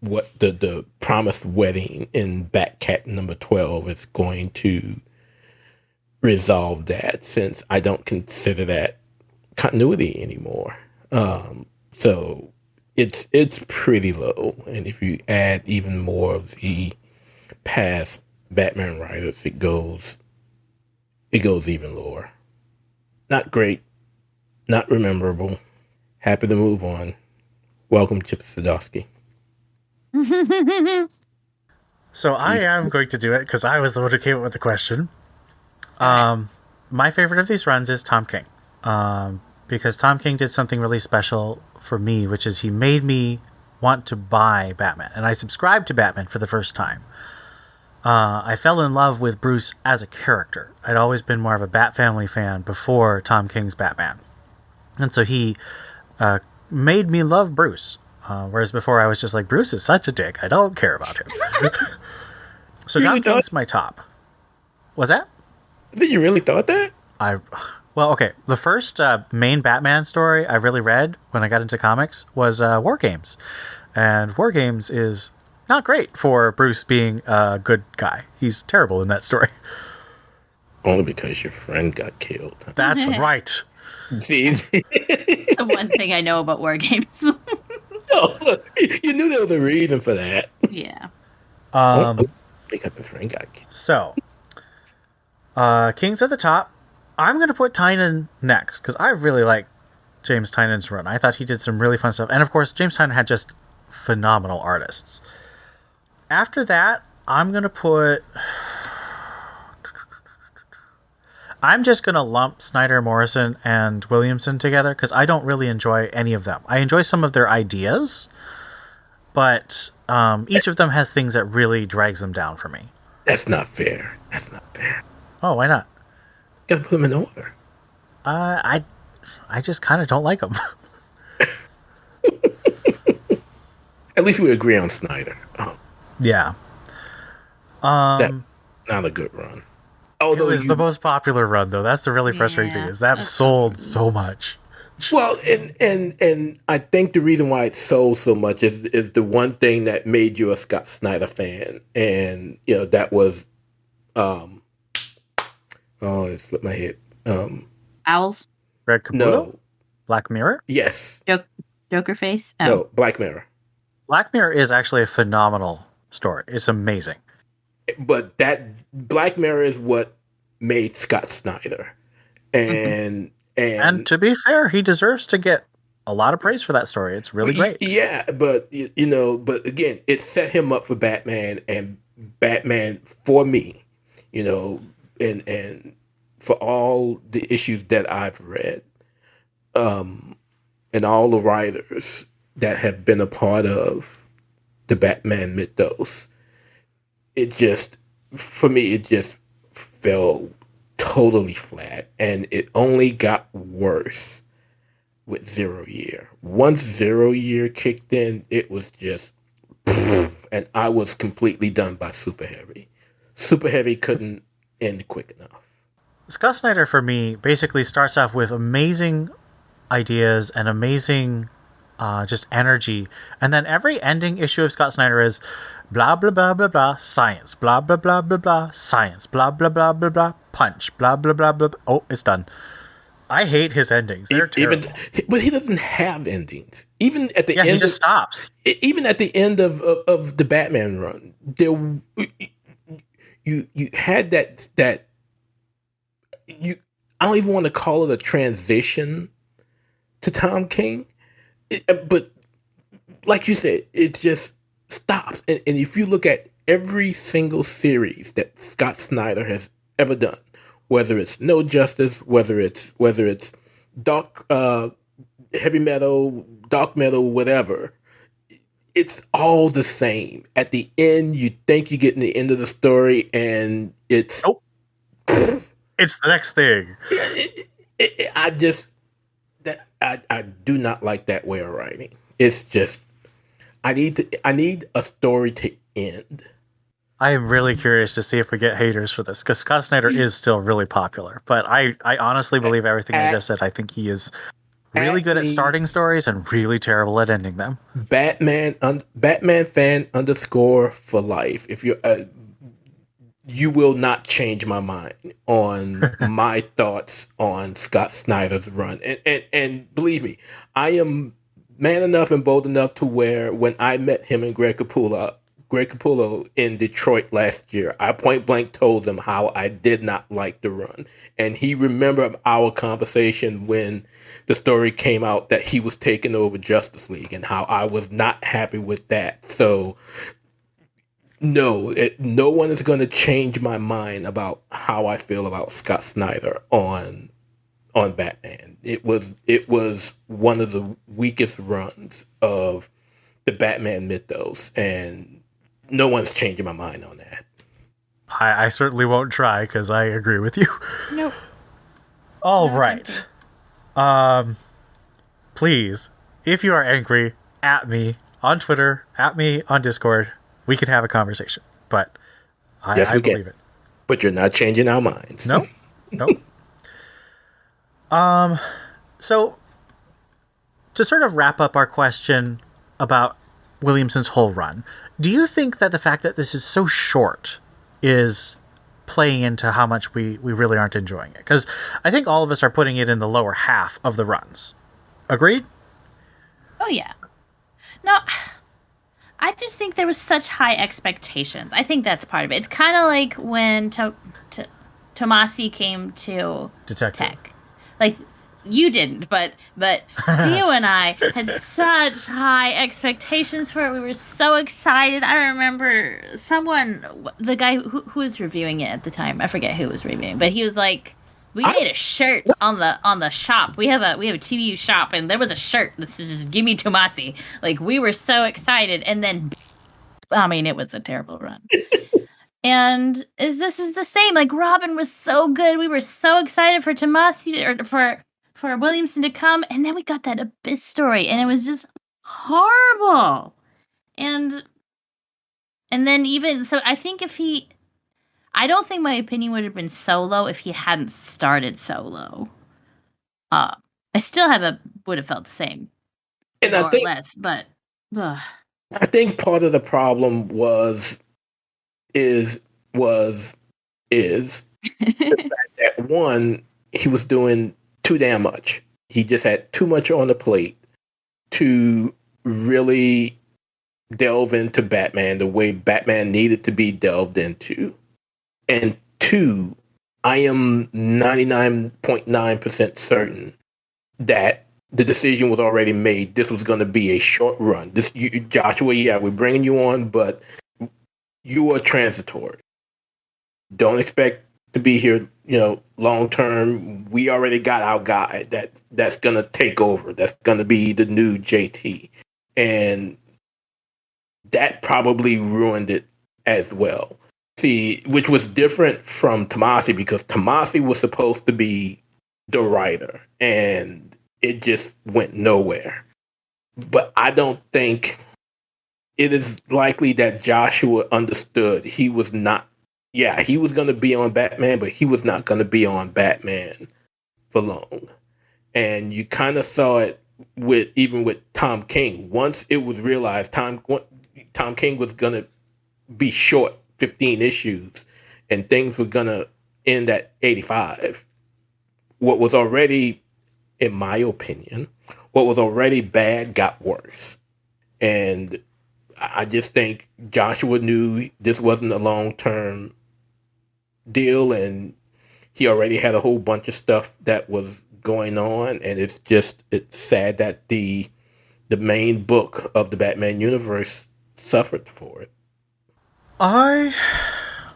what the promised wedding in Batcat number 12 is going to resolve that, since I don't consider that continuity anymore. So it's pretty low, and if you add even more of the past Batman writers, it goes even lower. Not great, not rememberable. Happy to move on. Welcome, Chip Zdarsky. So I am going to do it because I was the one who came up with the question. My favorite of these runs is Tom King. Because Tom King did something really special for me, which is he made me want to buy Batman. And I subscribed to Batman for the first time. I fell in love with Bruce as a character. I'd always been more of a Bat Family fan before Tom King's Batman. And so he made me love Bruce. Whereas before I was just like, Bruce is such a dick. I don't care about him. So Tom King's my top. Was that? Did you really thought that? Well, okay. The first main Batman story I really read when I got into comics was War Games. And War Games is not great for Bruce being a good guy. He's terrible in that story. Only because your friend got killed. That's right. Jeez. The one thing I know about War Games. Oh, you knew there was a reason for that. Yeah. Because his friend got killed. So, King's at the top. I'm going to put Tynion next, because I really like James Tynion's run. I thought he did some really fun stuff. And of course, James Tynion had just phenomenal artists. After that, I'm going to put... I'm just going to lump Snyder, Morrison, and Williamson together, because I don't really enjoy any of them. I enjoy some of their ideas, but each of them has things that really drags them down for me. That's not fair. That's not fair. Oh, why not? You gotta put them in order. I just kind of don't like them. At least we agree on Snyder. Oh, Yeah. that not a good run. Although it was the most popular run, though. That's the really frustrating thing, is that sold so much. Well, and I think the reason why it sold so much is the one thing that made you a Scott Snyder fan, and that was, oh, it slipped my head. Owls. Red Caputo? No. Black Mirror? Yes. Joker face? Oh. No, Black Mirror. Black Mirror is actually a phenomenal story. It's amazing. But that Black Mirror is what made Scott Snyder. And to be fair, he deserves to get a lot of praise for that story. It's really great. Yeah, but but again, it set him up for Batman, and Batman for me, and for all the issues that I've read, and all the writers that have been a part of the Batman mythos, for me, it just fell totally flat, and it only got worse with 0 Year. Once 0 Year kicked in, it was just, and I was completely done by Super Heavy. Super Heavy couldn't end quick enough. Scott Snyder, for me, basically starts off with amazing ideas and amazing just energy, and then every ending issue of Scott Snyder is blah blah blah blah blah science, blah blah blah blah blah science, blah blah blah blah blah punch, blah blah blah blah. Oh, it's done. I hate his endings. They're terrible. But he doesn't have endings. Even at the end, he just stops. Even at the end of the Batman run, there you had that you. I don't even want to call it a transition to Tom King, but like you said, it just stops. And if you look at every single series that Scott Snyder has ever done, whether it's No Justice, whether it's dark heavy metal, dark metal, whatever, it's all the same. At the end, you think you're getting the end of the story, and it's nope. It's the next thing. I do not like that way of writing. It's just I need a story to end. I am really curious to see if we get haters for this, because Scott Snyder is still really popular. But I honestly believe everything I just said. I think he is really good at starting stories and really terrible at ending them. Batman fan _ for life. If you're you will not change my mind on my thoughts on Scott Snyder's run. And believe me, I am man enough and bold enough to where when I met him and Greg Capullo in Detroit last year, I point blank told him how I did not like the run. And he remembered our conversation when the story came out that he was taking over Justice League and how I was not happy with that. So no one is going to change my mind about how I feel about Scott Snyder on Batman. It was one of the weakest runs of the Batman mythos, and no one's changing my mind on that. I certainly won't try, because I agree with you. Nope. All right. Please, if you are angry, at me on Twitter, at me on Discord. We can have a conversation, but I believe it. But you're not changing our minds. No. So to sort of wrap up our question about Williamson's whole run, do you think that the fact that this is so short is playing into how much we really aren't enjoying it? Because I think all of us are putting it in the lower half of the runs. Agreed? Oh, yeah. No, I just think there was such high expectations. I think that's part of it. It's kind of like when Tomasi came to Detective Tech. Like, you didn't, but Theo and I had such high expectations for it. We were so excited. I remember the guy who was reviewing it at the time, I forget who was reviewing, but he was like, we made a shirt on the shop. We have a TBU shop, and there was a shirt that says just give me Tomasi. Like, we were so excited, and then it was a terrible run. And this is the same. Like, Robin was so good. We were so excited for Tomasi or for Williamson to come, and then we got that Abyss story, and it was just horrible. And then even so, I think I don't think my opinion would have been so low if he hadn't started so low. I still would have felt the same, and more or less. But I think part of the problem is the fact that one, he was doing too damn much. He just had too much on the plate to really delve into Batman the way Batman needed to be delved into. And two, I am 99.9% certain that the decision was already made. This was going to be a short run. Joshua, yeah, we're bringing you on, but you are transitory. Don't expect to be here, long term. We already got our guy that's going to take over. That's going to be the new JT. And that probably ruined it as well. See, which was different from Tomasi, because Tomasi was supposed to be the writer, and it just went nowhere. But I don't think it is likely that Joshua understood he was not. Yeah, he was going to be on Batman, but he was not going to be on Batman for long. And you kind of saw it with Tom King. Once it was realized Tom King was going to be short 15 issues and things were going to end at 85. What was already, in my opinion, what was already bad got worse. And I just think Joshua knew this wasn't a long-term deal, and he already had a whole bunch of stuff that was going on, and it's sad that the main book of the Batman universe suffered for it. I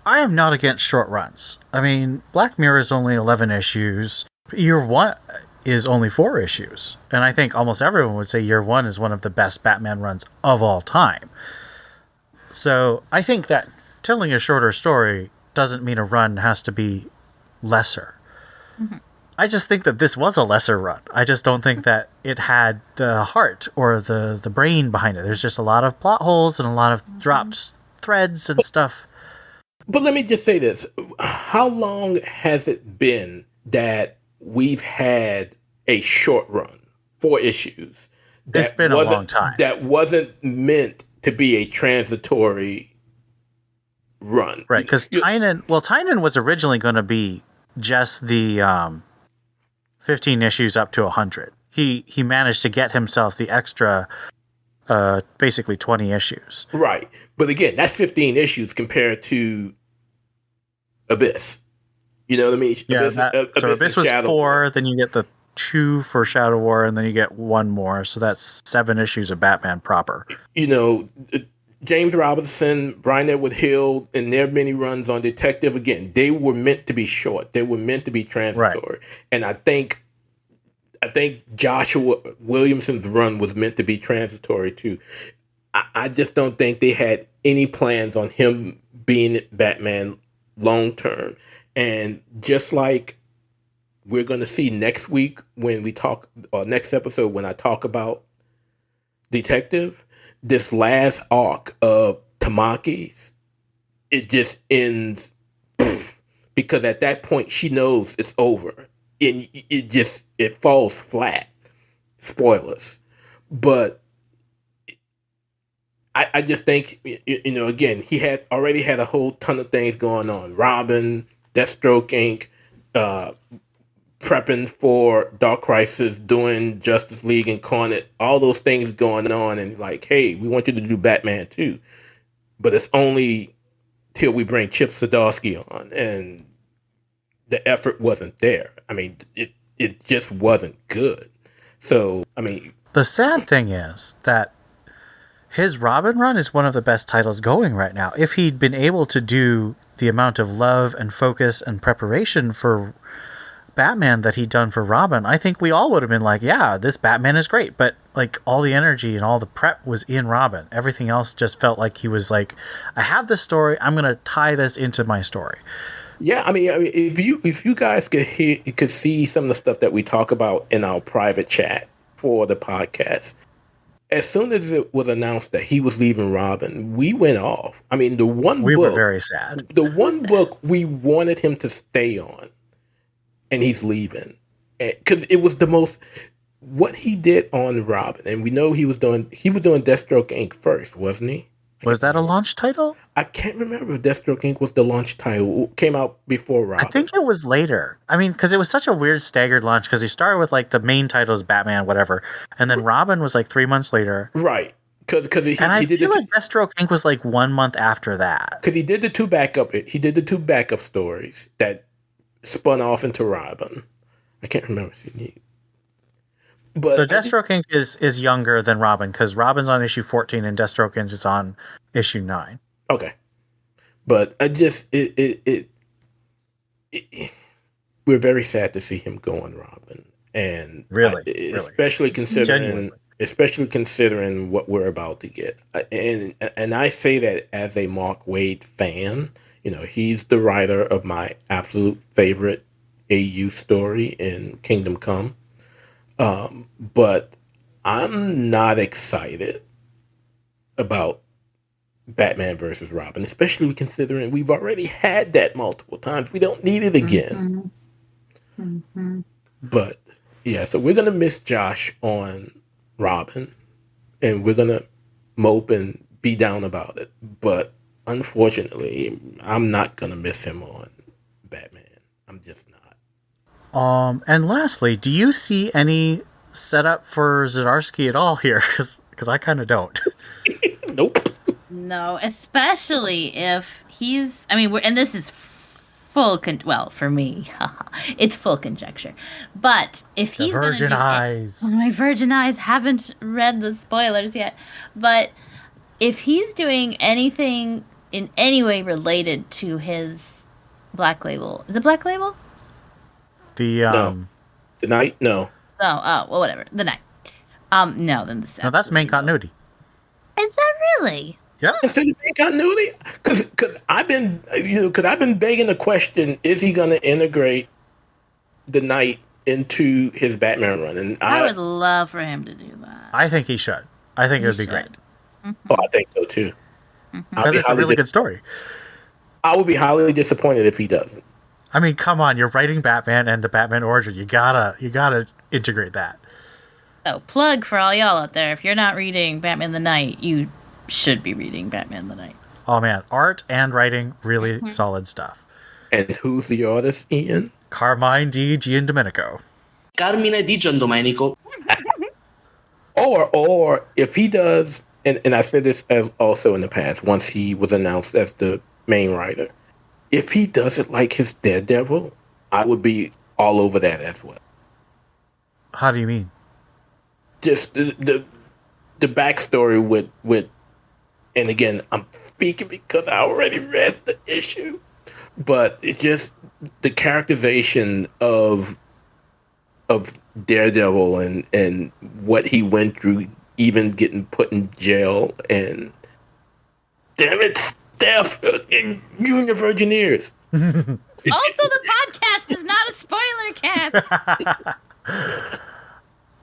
am not against short runs. I mean, Black Mirror is only 11 issues. Year One is only 4 issues. And I think almost everyone would say Year One is one of the best Batman runs of all time. So I think that telling a shorter story doesn't mean a run has to be lesser. Mm-hmm. I just think that this was a lesser run. I just don't think that it had the heart or the brain behind it. There's just a lot of plot holes and a lot of dropped threads and stuff. But let me just say this. How long has it been that we've had a short run, 4 issues? It's been a long time. That wasn't meant to be a transitory run. Right, because Tynion was originally going to be just the 15 issues up to 100. He managed to get himself the extra basically 20 issues. Right. But again, that's 15 issues compared to Abyss. You know what I mean? Yeah, Abyss was 4, then you get the 2 for Shadow War, and then you get 1 more. So that's 7 issues of Batman proper. James Robinson, Brian Edward Hill, and their mini runs on Detective, again, they were meant to be short. They were meant to be transitory. Right. And I think Joshua Williamson's run was meant to be transitory too. I just don't think they had any plans on him being Batman long term. And just like we're going to see next week when we talk, or next episode when I talk about Detective, this last arc of Tamaki's, it just ends because at that point she knows it's over. And it falls flat. Spoilers. But I just think, again, he had already had a whole ton of things going on. Robin, Deathstroke Inc., prepping for Dark Crisis, doing Justice League Incarnate, all those things going on. And like, hey, we want you to do Batman too. But it's only till we bring Chip Zdarsky on. And the effort wasn't there. I mean, it just wasn't good. So, I mean... The sad thing is that his Robin run is one of the best titles going right now. If he'd been able to do the amount of love and focus and preparation for Batman that he'd done for Robin, I think we all would have been like, yeah, this Batman is great. But like all the energy and all the prep was in Robin. Everything else just felt like he was like, I have this story, I'm going to tie this into my story. Yeah, I mean, if you guys could see some of the stuff that we talk about in our private chat for the podcast, as soon as it was announced that he was leaving Robin, we went off. I mean, We were very sad. The one book we wanted him to stay on, and he's leaving. Because it was the most... What he did on Robin, and we know he was doing Deathstroke Inc. first, wasn't he? Was that a launch title? I can't remember if Deathstroke Inc. was the launch title. It came out before Robin. I think it was later. I mean, because it was such a weird staggered launch, because he started with like the main titles, Batman, whatever, and then Robin was like 3 months later. Right. Because he did feel like Deathstroke Inc. was like 1 month after that. Because he did the two backup stories that spun off into Robin. I can't remember. But so Deathstroke Inc. is younger than Robin, because Robin's on issue 14 and Deathstroke Inc. is on issue 9. Okay. But I just we're very sad to see him go on Robin, and really, especially considering what we're about to get. And I say that as a Mark Waid fan. You know, he's the writer of my absolute favorite AU story in Kingdom Come. But I'm not excited about Batman versus Robin, especially considering we've already had that multiple times. We don't need it again. But yeah, so we're gonna miss Josh on Robin, and we're gonna mope and be down about it. But unfortunately, I'm not gonna miss him on Batman. I'm just not. And lastly, do you see any setup for Zdarsky at all here? Because I kind of don't. Nope. No, especially if he's... I mean, and this is well, for me, it's full conjecture. But if he's going to do... Virgin eyes. My virgin eyes haven't read the spoilers yet. But if he's doing anything in any way related to his Black Label... Is it Black Label? No. The Night? No. Oh, well, whatever. The Night. No, then the... No, that's main continuity. Is that really? Yeah. Instead of main continuity? Because I've been begging the question, is he going to integrate the Night into his Batman run? And I would love for him to do that. I think he should. I think it would be great. Mm-hmm. Oh, I think so too. Because it's a really good story. I would be highly disappointed if he doesn't. I mean, come on, you're writing Batman and the Batman origin. You gotta integrate that. So, plug for all y'all out there. If you're not reading Batman the Night, you should be reading Batman the Night. Oh man, art and writing, really solid stuff. And who's the artist, Ian? Carmine Di Giandomenico. Carmine Di Giandomenico. Or if he does, and I said this as also in the past, once he was announced as the main writer, if he does it like his Daredevil, I would be all over that as well. How do you mean? Just the backstory with, and again, I'm speaking because I already read the issue, but it's just the characterization of Daredevil and what he went through, even getting put in jail, and damn it, Steph, Junior Virgin Ears. Also, the podcast is not a spoiler cast.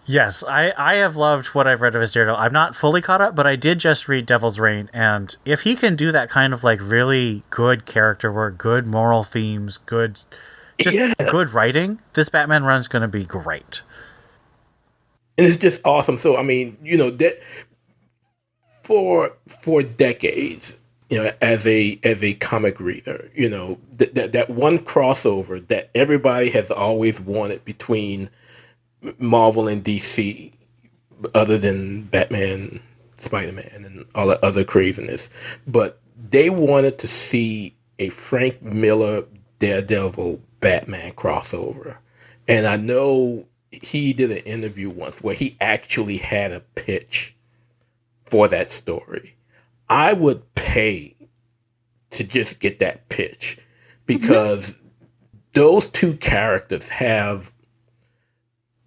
Yes, I have loved what I've read of his Daredevil. I'm not fully caught up, but I did just read Devil's Reign, and if he can do that kind of like really good character work, good moral themes, good writing, this Batman run's going to be great. And it's just awesome. So I mean, you know, that for decades, you know, as a comic reader, you know, that one crossover that everybody has always wanted between Marvel and DC, other than Batman, Spider-Man, and all the other craziness, but they wanted to see a Frank Miller Daredevil Batman crossover. And I know he did an interview once where he actually had a pitch for that story. I would pay to just get that pitch, because those two characters have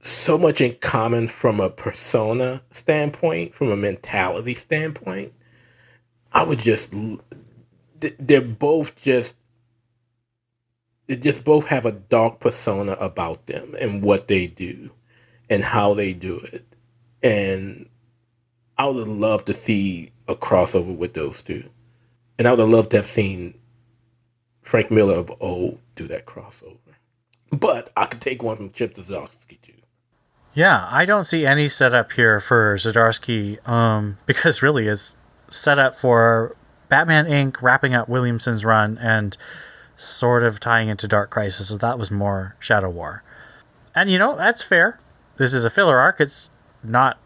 so much in common from a persona standpoint, from a mentality standpoint. I would just, they both have a dark persona about them and what they do and how they do it. And I would have loved to see a crossover with those two. And I would have loved to have seen Frank Miller of old do that crossover. But I could take one from Chip Zdarsky too. Yeah, I don't see any setup here for Zdarsky, because really it's set up for Batman Inc. wrapping up Williamson's run and sort of tying into Dark Crisis, so that was more Shadow War. And that's fair. This is a filler arc. It's not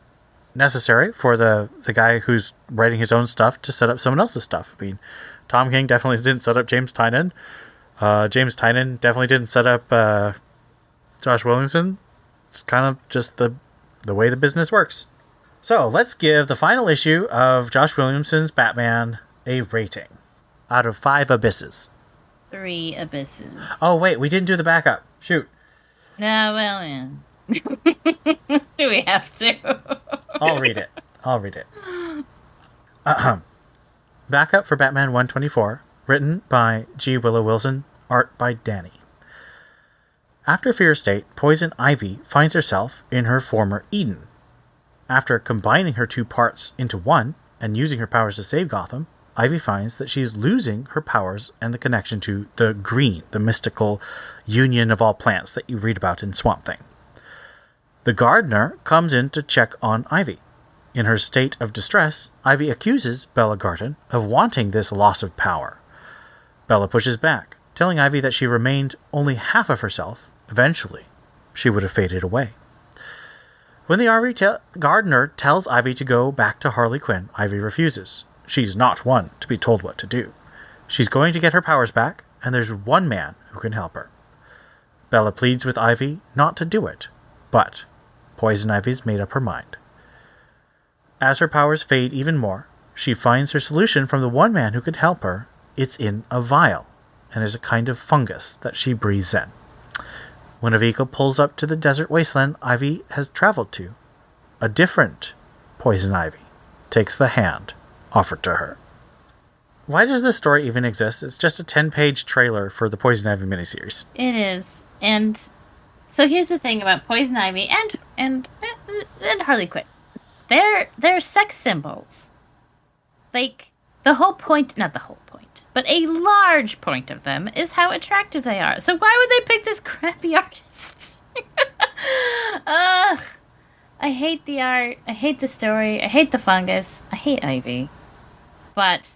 necessary for the guy who's writing his own stuff to set up someone else's stuff. I mean, Tom King definitely didn't set up James Tynion. James Tynion definitely didn't set up Josh Williamson. It's kind of just the way the business works. So let's give the final issue of Josh Williamson's Batman a rating out of 5 abysses. 3 abysses. Oh wait, we didn't do the backup. Shoot. No, well, yeah. Do we have to? I'll read it. Backup for Batman 124, written by G. Willow Wilson, art by Danny. After Fear State, Poison Ivy finds herself in her former Eden. After combining her 2 parts into one and using her powers to save Gotham, Ivy finds that she is losing her powers and the connection to the Green, the mystical union of all plants that you read about in Swamp Thing. The gardener comes in to check on Ivy. In her state of distress, Ivy accuses Bella Garten of wanting this loss of power. Bella pushes back, telling Ivy that she remained only half of herself. Eventually, she would have faded away. When the gardener tells Ivy to go back to Harley Quinn, Ivy refuses. She's not one to be told what to do. She's going to get her powers back, and there's one man who can help her. Bella pleads with Ivy not to do it, but Poison Ivy's made up her mind. As her powers fade even more, she finds her solution from the one man who could help her. It's in a vial, and is a kind of fungus that she breathes in. When a vehicle pulls up to the desert wasteland Ivy has traveled to, a different Poison Ivy takes the hand offered to her. Why does this story even exist? It's just a 10-page trailer for the Poison Ivy miniseries. It is. And so here's the thing about Poison Ivy and Harley Quinn. They're sex symbols. Like, the whole point, not the whole point, but a large point of them is how attractive they are. So why would they pick this crappy artist? Ugh. I hate the art. I hate the story. I hate the fungus. I hate Ivy. But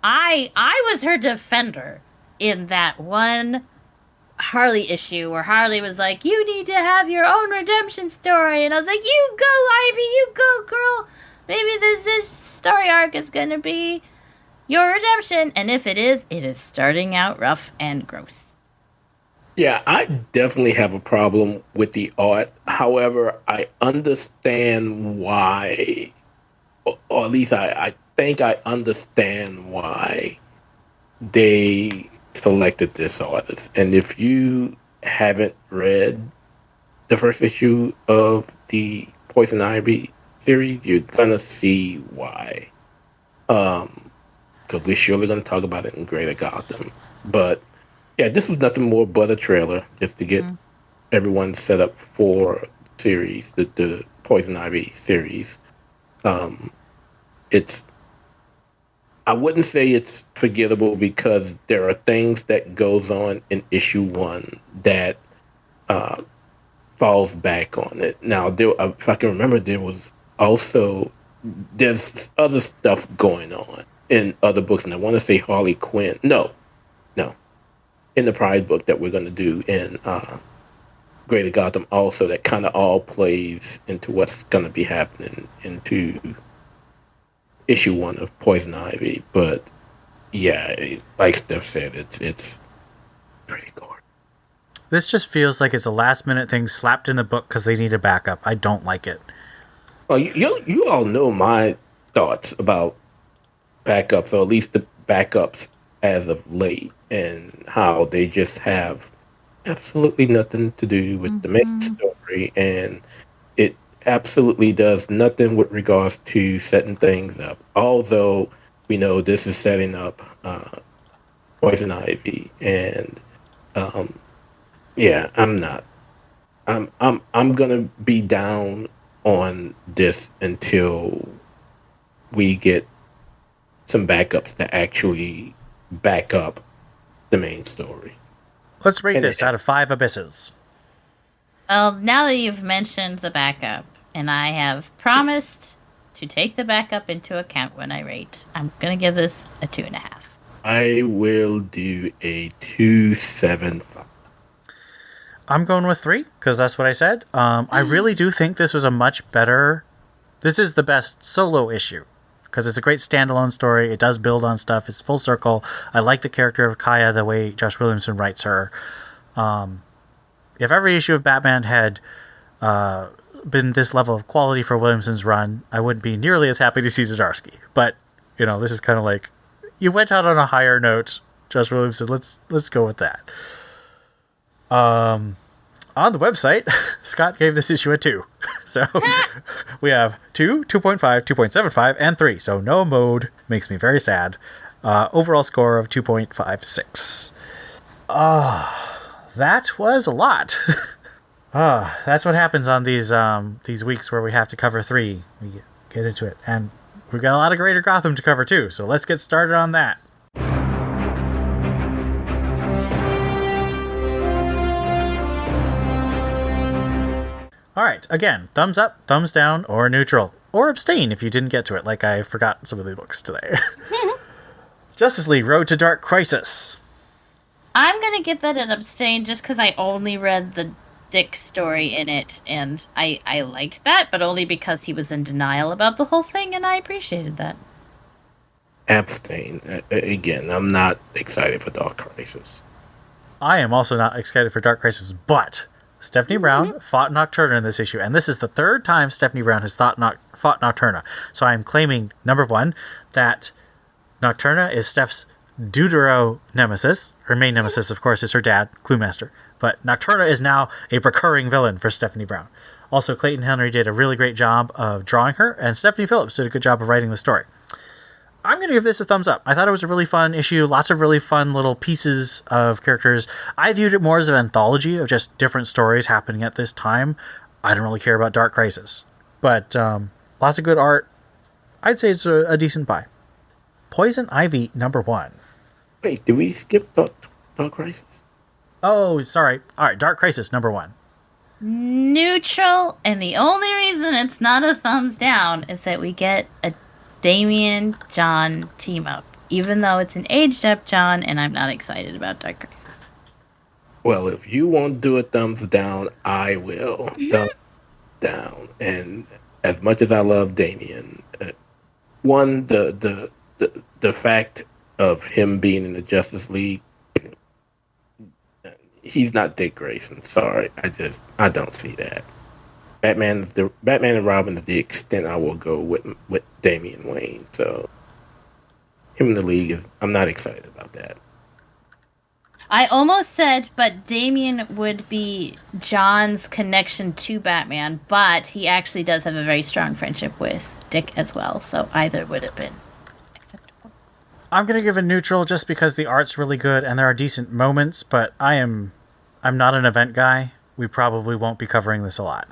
I was her defender in that one Harley issue where Harley was like, you need to have your own redemption story. And I was like, you go, Ivy, you go, girl. Maybe this story arc is going to be your redemption. And if it is starting out rough and gross. Yeah, I definitely have a problem with the art. However, I understand why, or at least I think I understand why they selected this artist. And if you haven't read the first issue of the Poison Ivy series, you're gonna see why. Because we're surely gonna talk about it in Greater Gotham. But yeah, this was nothing more but a trailer just to get everyone set up for series, the Poison Ivy series. I wouldn't say it's forgettable because there are things that goes on in issue 1 that falls back on it. Now, if I can remember, there's other stuff going on in other books, and I want to say Harley Quinn. No. In the Pride book that we're going to do in Greater Gotham also, that kind of all plays into what's going to be happening into issue 1 of Poison Ivy. But yeah, like Steph said, it's pretty gorgeous. This just feels like it's a last-minute thing slapped in the book because they need a backup. I don't like it. Well, you all know my thoughts about backups, or at least the backups as of late, and how they just have absolutely nothing to do with the main story, and it absolutely does nothing with regards to setting things up. Although we know this is setting up Poison Ivy, and yeah, I'm gonna be down on this until we get some backups that actually back up the main story. Let's rate this out of 5 abysses. Well, now that you've mentioned the backup, and I have promised to take the backup into account when I rate, I'm going to give this a 2.5. I will do a 2.75. I'm going with 3 because that's what I said. I really do think this was a much better. This is the best solo issue because it's a great standalone story. It does build on stuff. It's full circle. I like the character of Kaya, the way Josh Williamson writes her. If every issue of Batman had been this level of quality for Williamson's run, I wouldn't be nearly as happy to see Zdarsky. But this is kind of like you went out on a higher note, Josh Williamson. Let's go with that. On the website, Scott gave this issue a 2. So we have 2, 2.5, 2.75, and 3. So no mode. Makes me very sad. Overall score of 2.56. That was a lot. That's what happens on these weeks where we have to cover 3. We get into it. And we've got a lot of Greater Gotham to cover too. So let's get started on that. All right, again, thumbs up, thumbs down, or neutral. Or abstain if you didn't get to it, like I forgot some of the books today. Justice League Road to Dark Crisis. I'm going to give that an abstain just because I only read the Dick story in it, and I liked that, but only because he was in denial about the whole thing, and I appreciated that. Abstain. Again, I'm not excited for Dark Crisis. I am also not excited for Dark Crisis, but Stephanie Brown fought Nocturna in this issue, and this is the 3rd time Stephanie Brown has fought Nocturna. So I'm claiming, number 1, that Nocturna is Steph's Deutero nemesis. Her main nemesis, of course, is her dad, Cluemaster. But Nocturna is now a recurring villain for Stephanie Brown. Also, Clayton Henry did a really great job of drawing her, and Stephanie Phillips did a good job of writing the story. I'm going to give this a thumbs up. I thought it was a really fun issue. Lots of really fun little pieces of characters. I viewed it more as an anthology of just different stories happening at this time. I don't really care about Dark Crisis. But lots of good art. I'd say it's a decent buy. Poison Ivy number 1. Wait, did we skip Dark Crisis? Oh, sorry. All right, Dark Crisis number 1. Neutral, and the only reason it's not a thumbs down is that we get a Damian John team up, even though it's an aged up John, and I'm not excited about Dark Crisis. Well, if you won't do a thumbs down, I will. Thumbs down. And as much as I love Damian, one, the fact of him being in the Justice League, he's not Dick Grayson. Sorry, I don't see that. Batman and Robin is the extent I will go with Damian Wayne. So him in the league I'm not excited about that. I almost said, but Damian would be John's connection to Batman, but he actually does have a very strong friendship with Dick as well. So either would have been acceptable. I'm going to give a neutral just because the art's really good and there are decent moments, but I'm not an event guy. We probably won't be covering this a lot.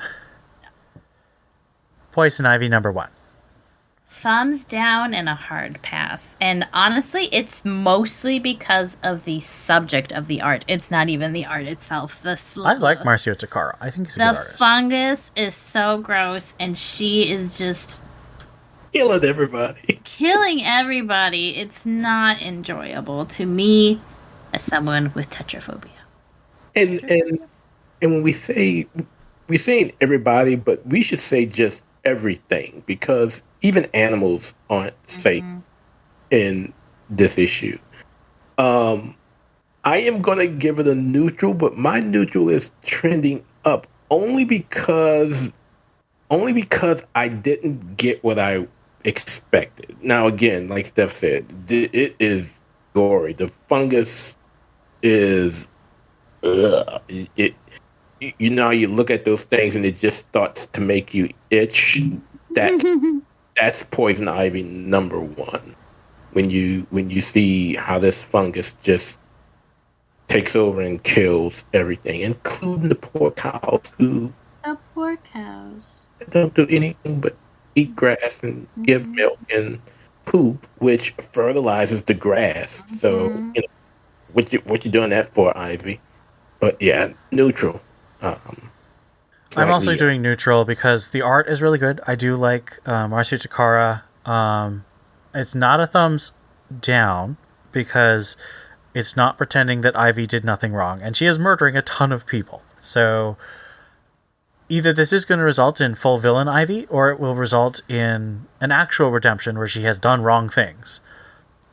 Poison Ivy number 1. Thumbs down and a hard pass. And honestly, it's mostly because of the subject of the art. It's not even the art itself. I like Marcio Takara. I think he's a good artist. The fungus is so gross, and she is just killing everybody. It's not enjoyable to me as someone with tetraphobia. And when we say we're saying everybody, but we should say just everything, because even animals aren't safe in this issue. I am going to give it a neutral, but my neutral is trending up only because I didn't get what I expected. Now, again, like Steph said, it is gory. The fungus is... you look at those things and it just starts to make you itch. That's Poison Ivy number 1. When you see how this fungus just takes over and kills everything, including the poor cows who The poor cows don't do anything but eat grass and give milk and poop, which fertilizes the grass. So, what you doing that for, Ivy? But yeah, neutral. I'm also slightly, doing neutral because the art is really good. I do like Marcio Takara. It's not a thumbs down because it's not pretending that Ivy did nothing wrong, and she is murdering a ton of people. So either this is going to result in full villain Ivy, or it will result in an actual redemption where she has done wrong things.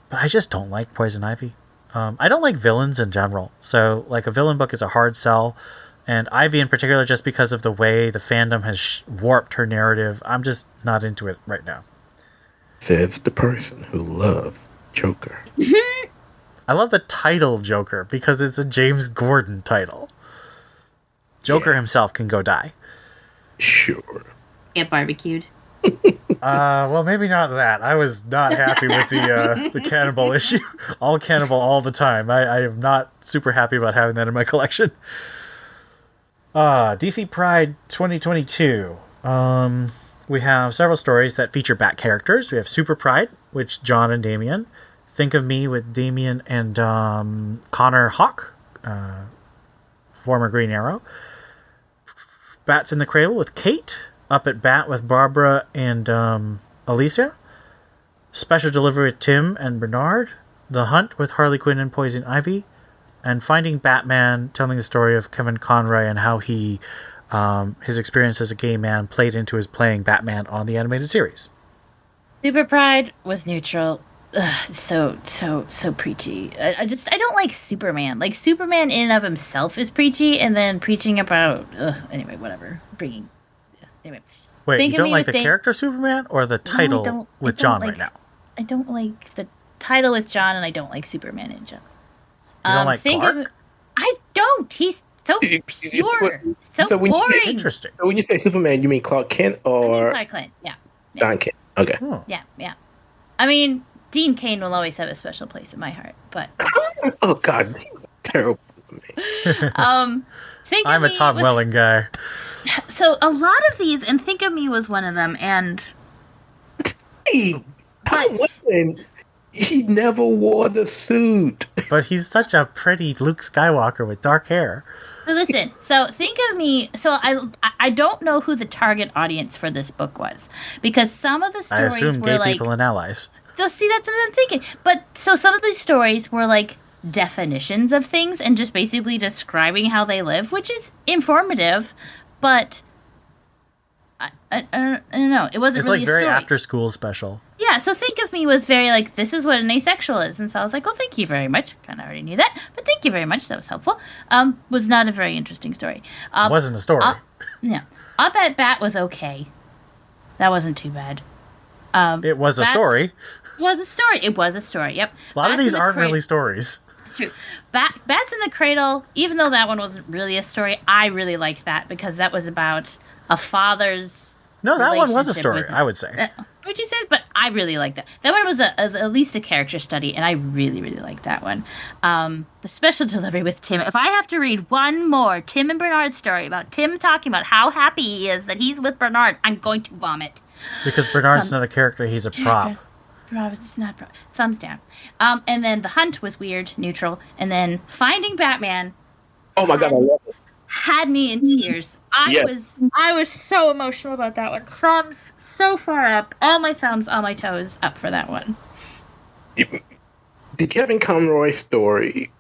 But I just don't like Poison Ivy. I don't like villains in general. So, like, a villain book is a hard sell. And Ivy in particular, just because of the way the fandom has warped her narrative, I'm just not into it right now. says the person who loves Joker. I love the title Joker because it's a James Gordon title. Joker himself can go die. Sure. Get barbecued. Well, maybe not that. I was not happy with the cannibal issue. All cannibal all the time. I am not super happy about having that in my collection. DC Pride 2022. We have several stories that feature Bat characters. We have Super Pride, which John and Damian. Think of Me with Damian and Connor Hawke, former Green Arrow. Bats in the Cradle with Kate. Up at Bat with Barbara and Alicia. Special Delivery with Tim and Bernard. The Hunt with Harley Quinn and Poison Ivy. And Finding Batman, telling the story of Kevin Conroy and how he, his experience as a gay man played into his playing Batman on the animated series. Super Pride was neutral. Ugh, so preachy. I don't like Superman. Like, Superman in and of himself is preachy, and then preaching about anyway, whatever. Anyway. Wait, you don't like the character Superman or the title with John right now? I don't like the title with John, and I don't like Superman in general. You don't like Clark? I don't. He's so pure, so boring. Interesting. So when you say Superman, you mean Clark Kent or Clark Kent? Yeah. Don Kent? Okay. Oh. Yeah. I mean, Dean Cain will always have a special place in my heart, but oh God, he's terrible. I'm a Tom Welling guy. So a lot of these, and Think of Me was one of them, and Tom Welling, he never wore the suit. But he's such a pretty Luke Skywalker with dark hair. So listen, so Think of Me, so I don't know who the target audience for this book was, because some of the stories I assume were gay people and allies. So see, that's what I'm thinking. But so some of these stories were like definitions of things and just basically describing how they live, which is informative, but I don't know. It wasn't really a story. It's like very after school special. Yeah, so Think of Me was very like, this is what an asexual is. And so I was like, oh, thank you very much. Kind of already knew that, but thank you very much. That was helpful. Was not a very interesting story. It wasn't a story. Yeah. Up at Bat was okay. That wasn't too bad. It was a story. It was a story. It was a story, yep. A lot of these aren't really stories. It's true. Bats in the Cradle, even though that one wasn't really a story, I really liked that because that was about a father's No, that one was a story, I would say. Would you say? But I really liked that. That one was at least a character study, and I really, really liked that one. The Special Delivery with Tim. If I have to read one more Tim and Bernard story about Tim talking about how happy he is that he's with Bernard, I'm going to vomit. Because Bernard's not a character, he's a prop. It's not prop. Thumbs down. And then The Hunt was weird, neutral. And then Finding Batman. Oh my God, I love it. Had me in tears. I was so emotional about that one. Thumbs so far up. All my thumbs, all my toes up for that one. The Kevin Conroy story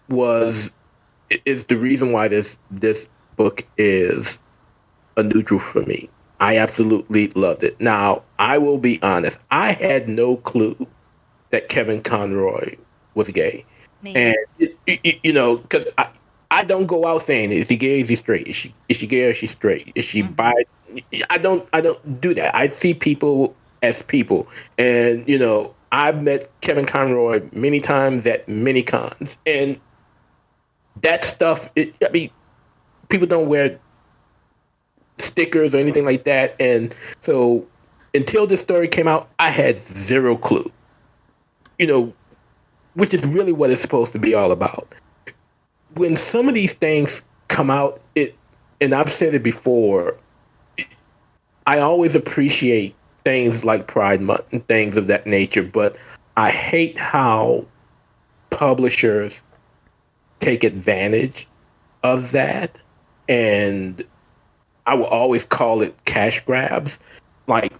is the reason why this book is a neutral for me. I absolutely loved it. Now, I will be honest. I had no clue that Kevin Conroy was gay. And, because I don't go out saying, is he gay, is he straight? Is she gay or is she straight? Is she bi? I don't do that. I see people as people. And, I've met Kevin Conroy many times at many cons. And that stuff, people don't wear stickers or anything like that. And so until this story came out, I had zero clue. Which is really what it's supposed to be all about. When some of these things come out, and I've said it before, I always appreciate things like Pride Month and things of that nature, but I hate how publishers take advantage of that, and I will always call it cash grabs. Like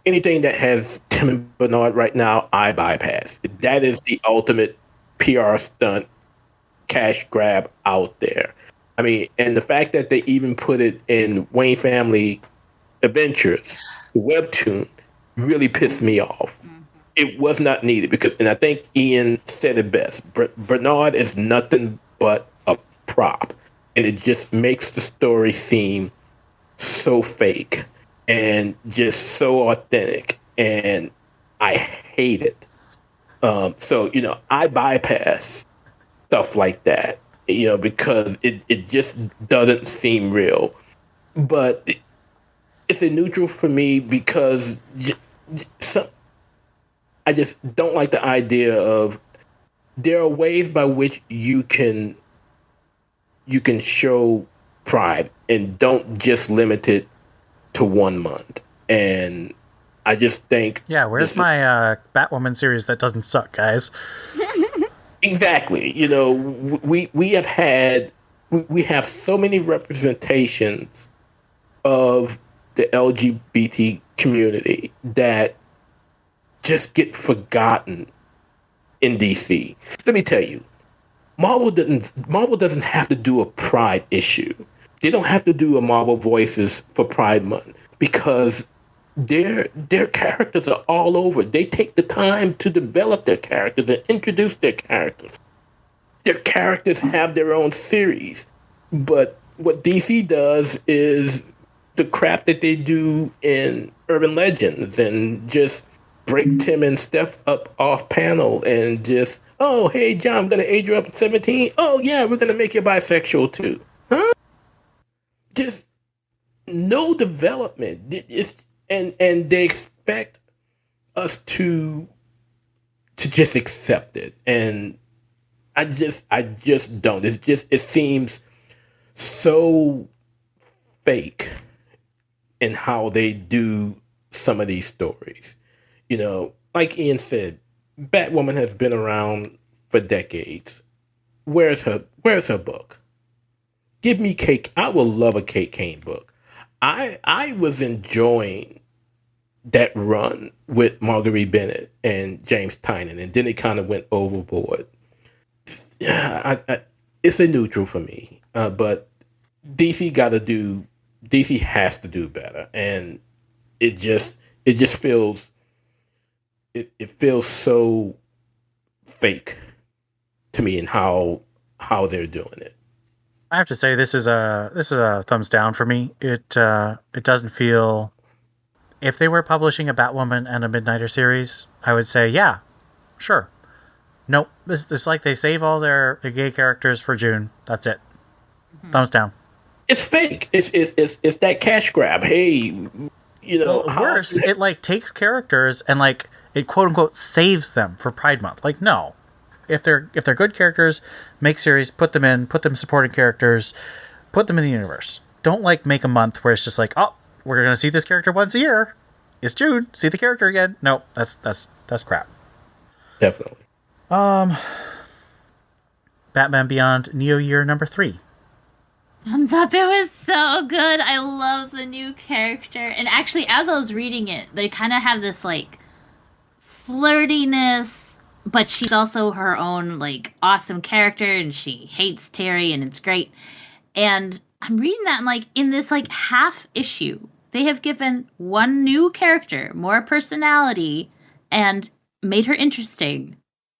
anything that has Tim and Bernard right now, I bypass. That is the ultimate PR stunt, cash grab out there. I mean, and the fact that they even put it in Wayne Family Adventures, the webtoon, really pissed me off. It was not needed because, and I think Ian said it best. Bernard is nothing but a prop, and it just makes the story seem so fake and just so authentic, and I hate it. So I bypass stuff like that, because it just doesn't seem real. But it's a neutral for me because I just don't like the idea of there are ways by which you can show pride and don't just limit it to 1 month. And I just think, yeah, where's my Batwoman series that doesn't suck, guys? Exactly. We have so many representations of the LGBT community that just get forgotten in DC. Let me tell you, Marvel doesn't have to do a Pride issue. They don't have to do a Marvel Voices for Pride Month because their characters are all over. They take the time to develop their characters and introduce their characters. Their characters have their own series. But what DC does is the crap that they do in Urban Legends and just break Tim and Steph up off panel and just, oh, hey, John, I'm going to age you up at 17. Oh, yeah, we're going to make you bisexual too. Huh? Just no development. And they expect us to just accept it. And I just don't. It seems so fake in how they do some of these stories. Like Ian said, Batwoman has been around for decades. Where's her book? Give me Kate. I will love a Kate Kane book. I was enjoying that run with Marguerite Bennett and James Tynion, and then it kind of went overboard. It's a neutral for me, but DC has to do better, and it just feels it feels so fake to me in how they're doing it. I have to say this is a thumbs down for me. It doesn't feel. If they were publishing a Batwoman and a Midnighter series, I would say yeah, sure. Nope, it's like they save all their gay characters for June. That's it. Mm-hmm. Thumbs down. It's fake. It's that cash grab. Hey, worse. It takes characters and it quote unquote saves them for Pride Month. No. If they're good characters, make series, put them supporting characters, put them in the universe. Don't make a month where it's just oh, we're gonna see this character once a year. It's June, see the character again. No, that's crap. Definitely. Batman Beyond Neo Year number 3. Thumbs up. It was so good. I love the new character. And actually, as I was reading it, they kind of have this flirtiness, but she's also her own awesome character, and she hates Terry, and it's great. And I'm reading that, and in this half issue, they have given one new character more personality and made her interesting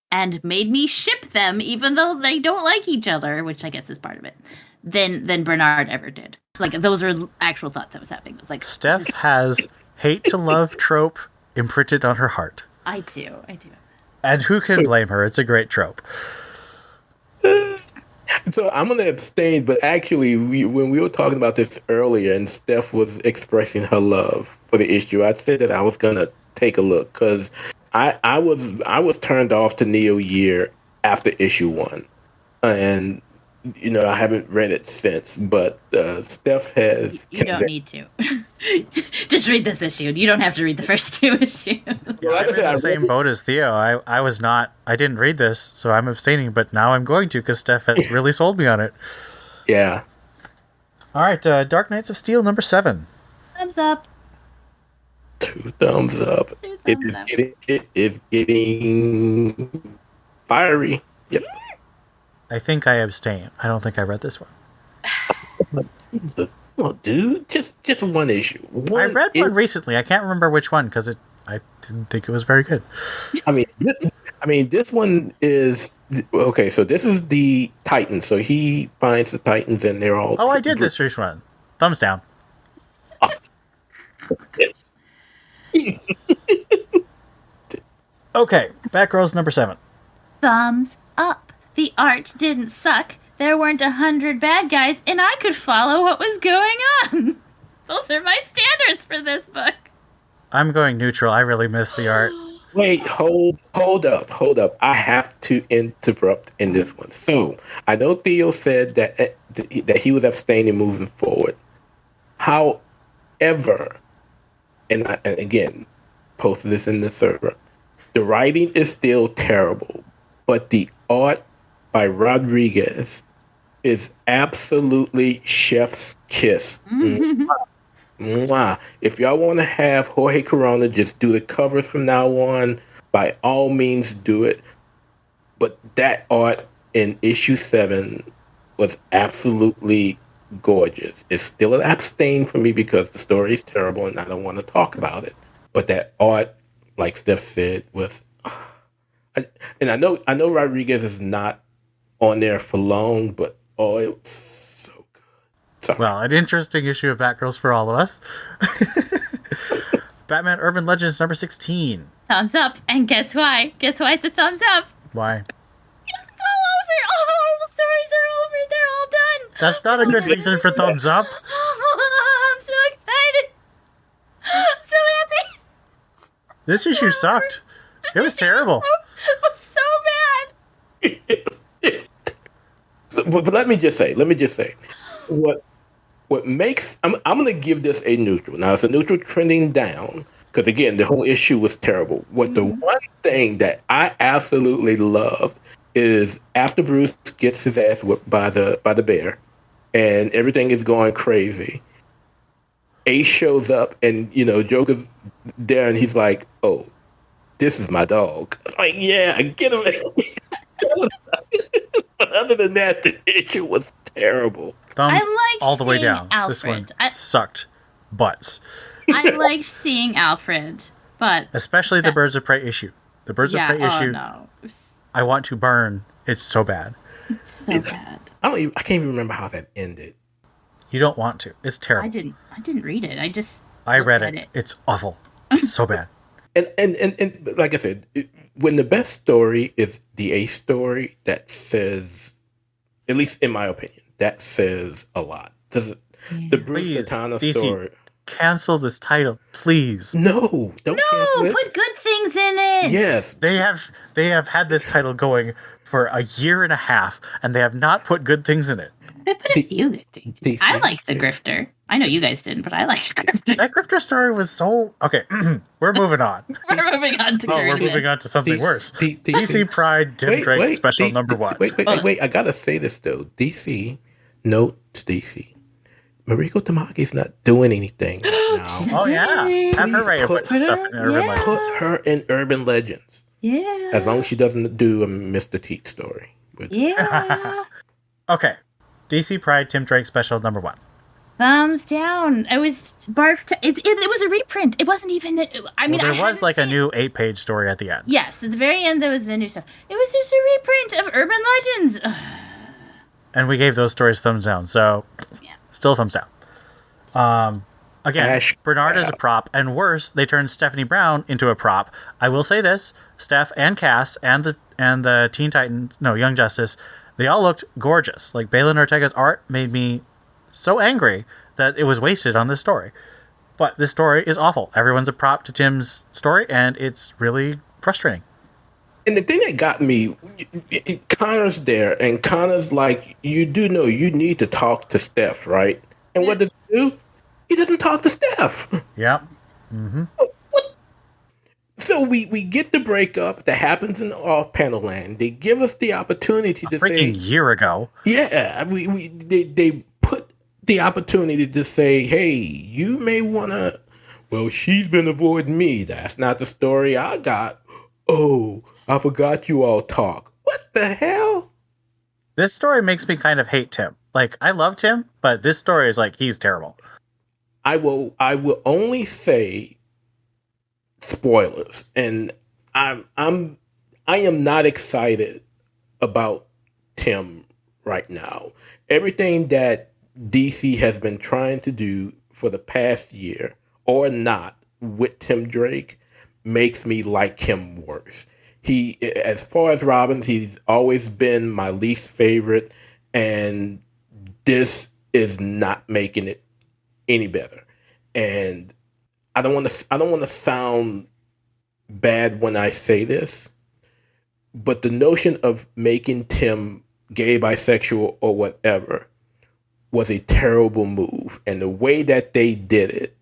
and made me ship them, even though they don't like each other, which I guess is part of it, than Bernard ever did. Those are actual thoughts I was having. It was Steph has hate to love trope imprinted on her heart. I do. And who can blame her? It's a great trope. So I'm going to abstain, but actually, when we were talking about this earlier and Steph was expressing her love for the issue, I said that I was going to take a look because I was turned off to Neo Year after issue 1. And, I haven't read it since, but Steph has... You don't need to. Just read this issue. You don't have to read the first 2 issues. Yeah, I'm in the same boat as Theo. I didn't read this, so I'm abstaining, but now I'm going to because Steph has really sold me on it. Yeah. All right, Dark Knights of Steel number 7. Thumbs up. 2 thumbs up. 2 It thumbs is up. getting fiery. Yep. I think I abstain. I don't think I read this one. Oh, dude, just one issue. I read one recently. I can't remember which one because I didn't think it was very good. This one is okay. So this is the Titans. So he finds the Titans, and they're all. Oh, I did this first one. Thumbs down. Yes. Okay, Batgirls number 7. Thumbs up. The art didn't suck. There weren't 100 bad guys, and I could follow what was going on. Those are my standards for this book. I'm going neutral. I really missed the art. Wait, hold up. I have to interrupt in this one. So I know Theo said that he was abstaining moving forward. However, and again, posted this in the server. The writing is still terrible, but the art by Rodriguez is absolutely chef's kiss. Mwah. If y'all want to have Jorge Corona just do the covers from now on, by all means do it. But that art in issue 7 was absolutely gorgeous. It's still an abstain for me because the story is terrible and I don't want to talk about it. But that art, like Steph said, was... and I know Rodriguez is not on there for long, but it was so good. Sorry. Well, an interesting issue of Batgirls for all of us. Batman Urban Legends number 16. Thumbs up. And guess why? Guess why it's a thumbs up? Why? It's all over. All the horrible stories are over. They're all done. That's not a good reason for thumbs up. I'm so excited. I'm so happy. This issue sucked. It was terrible. It was so bad. But let me just say, what makes I'm going to give this a neutral. Now it's a neutral trending down because again the whole issue was terrible. What the one thing that I absolutely loved is after Bruce gets his ass whipped by the bear, and everything is going crazy. Ace shows up, and Joker's there, and he's like, "Oh, this is my dog." Like, yeah, get him. But other than that, the issue was terrible. Thumbs I liked all the way seeing down. Alfred. This one sucked butts. I liked seeing Alfred, but Especially the Birds of Prey issue. The Birds of Prey issue, no, I want to burn. It's so bad. it's so bad. I can't even remember how that ended. You don't want to. It's terrible. I didn't read it. I read looked at it. It's awful. It's so bad. And like I said, when the best story is the Ace story, that says, at least in my opinion, that says a lot. The Bruce Please, Santana DC, story. cancel this title, please. No, don't cancel it. Put good things in it. Yes, They have had this title going for a year and a half, and they have not put good things in it. They put a few good things. DC. I liked the Grifter. I know you guys didn't, but I liked Grifter. That Grifter story was so... Okay, we're moving on. We're moving on to Oh, we're current moving event. on to something worse. DC. DC Pride Tim Drake special number 1. Wait. I gotta say this though. DC, note to DC. Mariko Tamagi's not doing anything right now. Oh, yeah. Have her write a bunch of stuff in Urban Yeah. Legends. Put her in Urban Legends. Yeah. As long as she doesn't do a Mr. Teak story. Yeah. Okay. DC Pride Tim Drake special number 1. Thumbs down. I was barfed. It was a reprint. It wasn't even. I mean, Well, I there was hadn't like a seen- new 8-page story at the end. Yes, at the very end there was the new stuff. It was just a reprint of Urban Legends. Ugh. And we gave those stories thumbs down, so Yeah. still thumbs down. Again, Ash Bernard is a prop, and worse, they turned Stephanie Brown into a prop. I will say this: Steph and Cass and the Teen Titans, no, Young Justice, they all looked gorgeous. Like Balin Ortega's art made me so angry that it was wasted on this story. But this story is awful. Everyone's a prop to Tim's story, and it's really frustrating. And the thing that got me, Connor's there, and Connor's like, you do know you need to talk to Steph, right? And what does he do? He doesn't talk to Steph. Yep. Mm-hmm. What? So we get the breakup that happens in off-panel land. They give us the opportunity to say, freaking year ago. Yeah, they put the opportunity to say, hey, you may want to. Well, she's been avoiding me. That's not the story I got. Oh, I forgot you all talk. What the hell? This story makes me kind of hate Tim. Like, I loved him, but this story is like, he's terrible. I will only say spoilers, and I am not excited about Tim right now. Everything that DC has been trying to do for the past year or not with Tim Drake makes me like him worse. He, as far as Robbins, he's always been my least favorite, and this is not making it any better. And I don't want to sound bad when I say this, but the notion of making Tim gay, bisexual, or whatever was a terrible move, and the way that they did it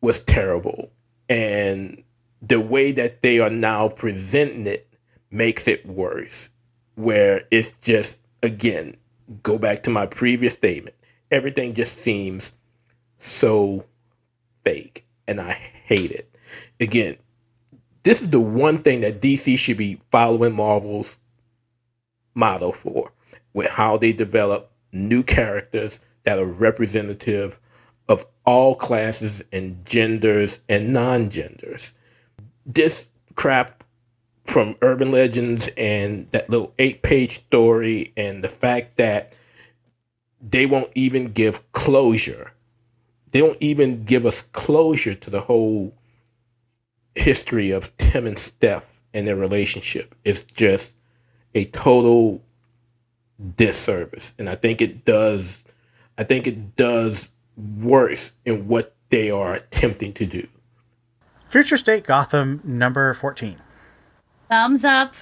was terrible, and the way that they are now presenting it makes it worse, where it's just, again, go back to my previous statement, everything just seems so fake, and I hate it. Again, this is the one thing that DC should be following Marvel's model for, with how they develop new characters that are representative of all classes and genders and non-genders. This crap from Urban Legends and that little 8-page story, and the fact that they won't even give closure. They don't even give us closure to the whole history of Tim and Steph and their relationship. It's just a total disservice, and I think it does worse in what they are attempting to do. Future State Gotham number 14. Thumbs up.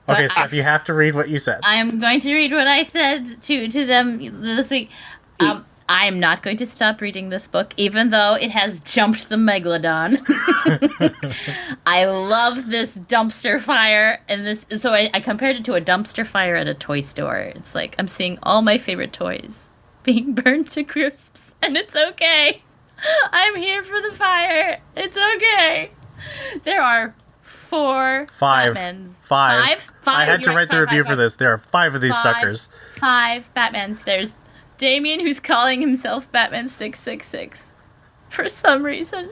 Okay, Steph, you have to read what you said. I'm going to read what I said to them this week. I'm not going to stop reading this book, even though it has jumped the Megalodon. I love this dumpster fire, and this. So I compared it to a dumpster fire at a toy store. It's like I'm seeing all my favorite toys being burned to crisps, and it's okay. I'm here for the fire. It's okay. There are five Batmans. Five? I had to write the review for this. There are 5 of these suckers. 5 Batmans. There's Damien, who's calling himself Batman 666 for some reason.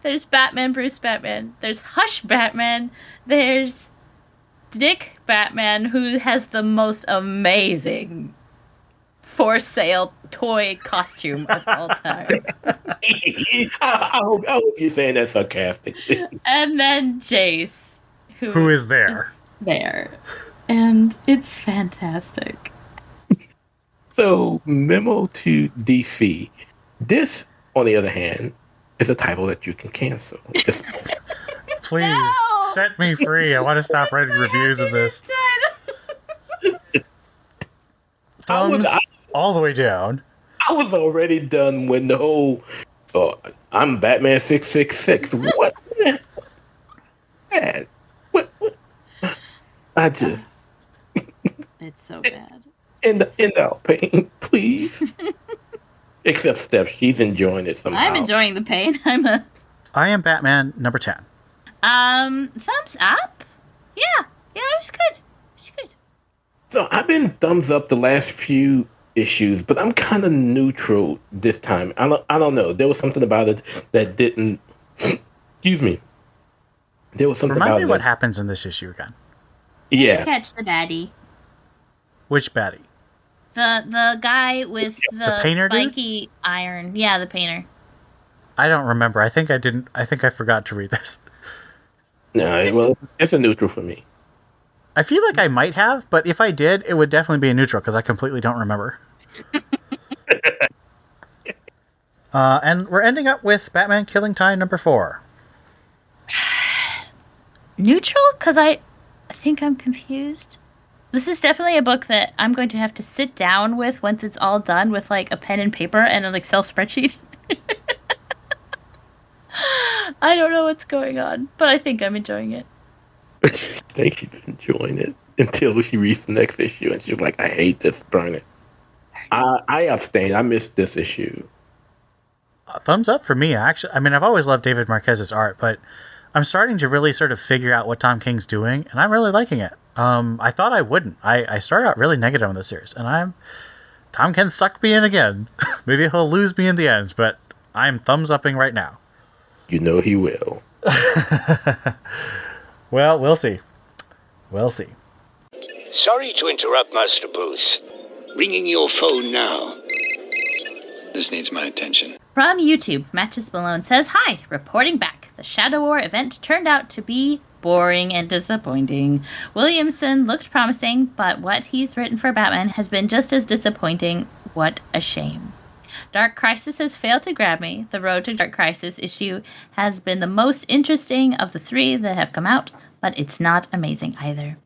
There's Batman, Bruce Batman. There's Hush Batman. There's Dick Batman, who has the most amazing for sale toy costume of all time. I hope you're saying that sarcastically. And then Jace, who is there. And it's fantastic. So, memo to DC. This, on the other hand, is a title that you can cancel. Please, set me free. I want to stop writing reviews of this. Thumbs all the way down. I was already done when the whole, I'm Batman 666. What? Man, what? I just... It's so bad. End out pain, please. Except Steph, she's enjoying it somehow. I'm enjoying the pain. I am Batman number 10. Thumbs up? Yeah, that was good. So I've been thumbs up the last few issues, but I'm kind of neutral this time. I don't know. There was something about it that didn't. Excuse me. There was something about it. Remind me what happens in this issue again. Yeah. Catch the baddie. Which baddie? The guy with the spiky dude? iron. Yeah, the painter. I don't remember. I think I forgot to read this. No, well, it's a neutral for me. I feel like I might have, but if I did, it would definitely be a neutral because I completely don't remember. And we're ending up with Batman Killing Time number 4. Neutral? Because I think I'm confused. This is definitely a book that I'm going to have to sit down with once it's all done with like a pen and paper and an Excel spreadsheet. I don't know what's going on, but I think I'm enjoying it. I think she's enjoying it until she reads the next issue and she's like, I hate this, burn it. I abstain. I missed this issue. Thumbs up for me, actually. I mean, I've always loved David Marquez's art, but I'm starting to really sort of figure out what Tom King's doing, and I'm really liking it. I thought I wouldn't. I started out really negative on this series, and Tom King sucked me in again. Maybe he'll lose me in the end, but I'm thumbs upping right now. You know he will. Well, we'll see. We'll see. Sorry to interrupt, Master Booth. Ringing your phone now. This needs my attention. From YouTube, Matches Malone says, "Hi, reporting back. The Shadow War event turned out to be boring and disappointing. Williamson looked promising, but what he's written for Batman has been just as disappointing. What a shame. Dark Crisis has failed to grab me. The Road to Dark Crisis issue has been the most interesting of the 3 that have come out, but it's not amazing either.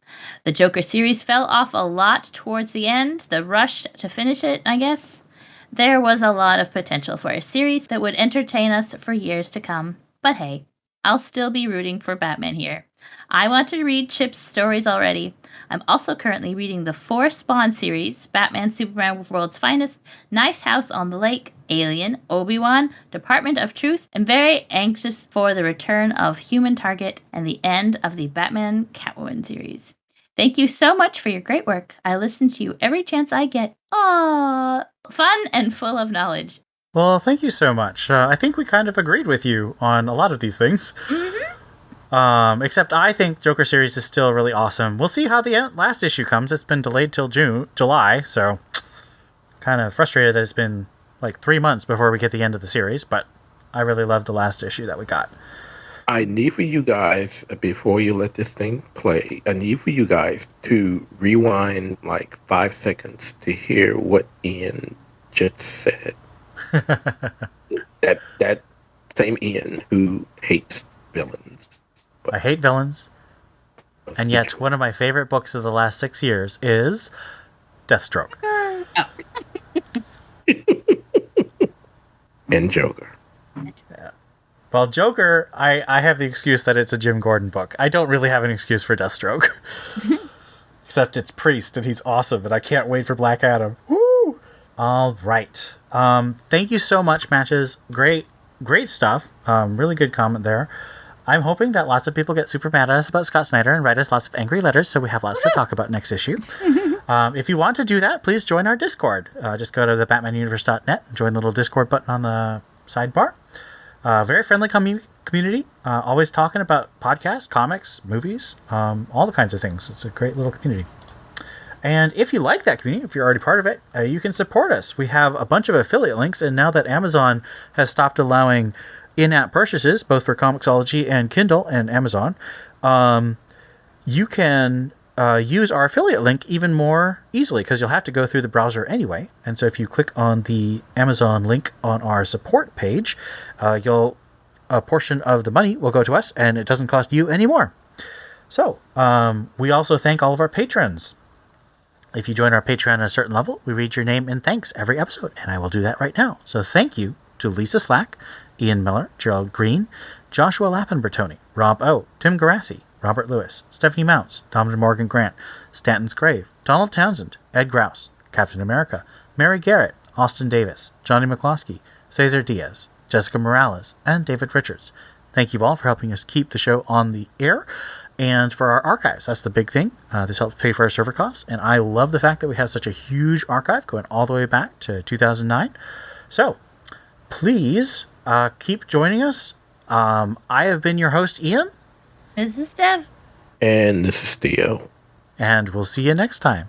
The Joker series fell off a lot towards the end, the rush to finish it, I guess. There was a lot of potential for a series that would entertain us for years to come. But hey, I'll still be rooting for Batman here. I want to read Chip's stories already. I'm also currently reading the 4 Spawn series, Batman, Superman, World's Finest, Nice House on the Lake, Alien, Obi-Wan, Department of Truth, and very anxious for the return of Human Target and the end of the Batman Catwoman series. Thank you so much for your great work. I listen to you every chance I get. Aww, fun and full of knowledge." Well, thank you so much. I think we kind of agreed with you on a lot of these things. Mm-hmm. Except I think Joker series is still really awesome. We'll see how the last issue comes. It's been delayed till July, so kind of frustrated that it's been like 3 months before we get the end of the series, but I really love the last issue that we got. I need for you guys, before you let this thing play, I need for you guys to rewind like 5 seconds to hear what Ian just said. that same Ian who hates villains. I hate villains, and yet one of my favorite books of the last 6 years is Deathstroke. And Joker. Yeah. Well, Joker, I have the excuse that it's a Jim Gordon book. I don't really have an excuse for Deathstroke. Except it's Priest, and he's awesome, and I can't wait for Black Adam. Woo! All right. Thank you so much, Matches. Great stuff. Really good comment there. I'm hoping that lots of people get super mad at us about Scott Snyder and write us lots of angry letters so we have lots to talk about next issue. If you want to do that, please join our Discord. Just go to the BatmanUniverse.net and join the little Discord button on the sidebar. Very friendly community. Always talking about podcasts, comics, movies, all the kinds of things. It's a great little community. And if you like that community, if you're already part of it, you can support us. We have a bunch of affiliate links, and now that Amazon has stopped allowing in-app purchases, both for Comixology and Kindle and Amazon, you can use our affiliate link even more easily, because you'll have to go through the browser anyway. And so if you click on the Amazon link on our support page, a portion of the money will go to us, and it doesn't cost you any more. So we also thank all of our patrons. If you join our Patreon at a certain level, we read your name in thanks every episode, and I will do that right now. So thank you to Lisa Slack, Ian Miller, Gerald Green, Joshua Lappenbertoni, Rob O, Tim Garassi, Robert Lewis, Stephanie Mounts, Dominic Morgan Grant, Stanton's Grave, Donald Townsend, Ed Grouse, Captain America, Mary Garrett, Austin Davis, Johnny McCloskey, Cesar Diaz, Jessica Morales, and David Richards. Thank you all for helping us keep the show on the air. And for our archives, that's the big thing. This helps pay for our server costs. And I love the fact that we have such a huge archive going all the way back to 2009. So please keep joining us. I have been your host, Ian. This is Steph. And this is Theo. And we'll see you next time.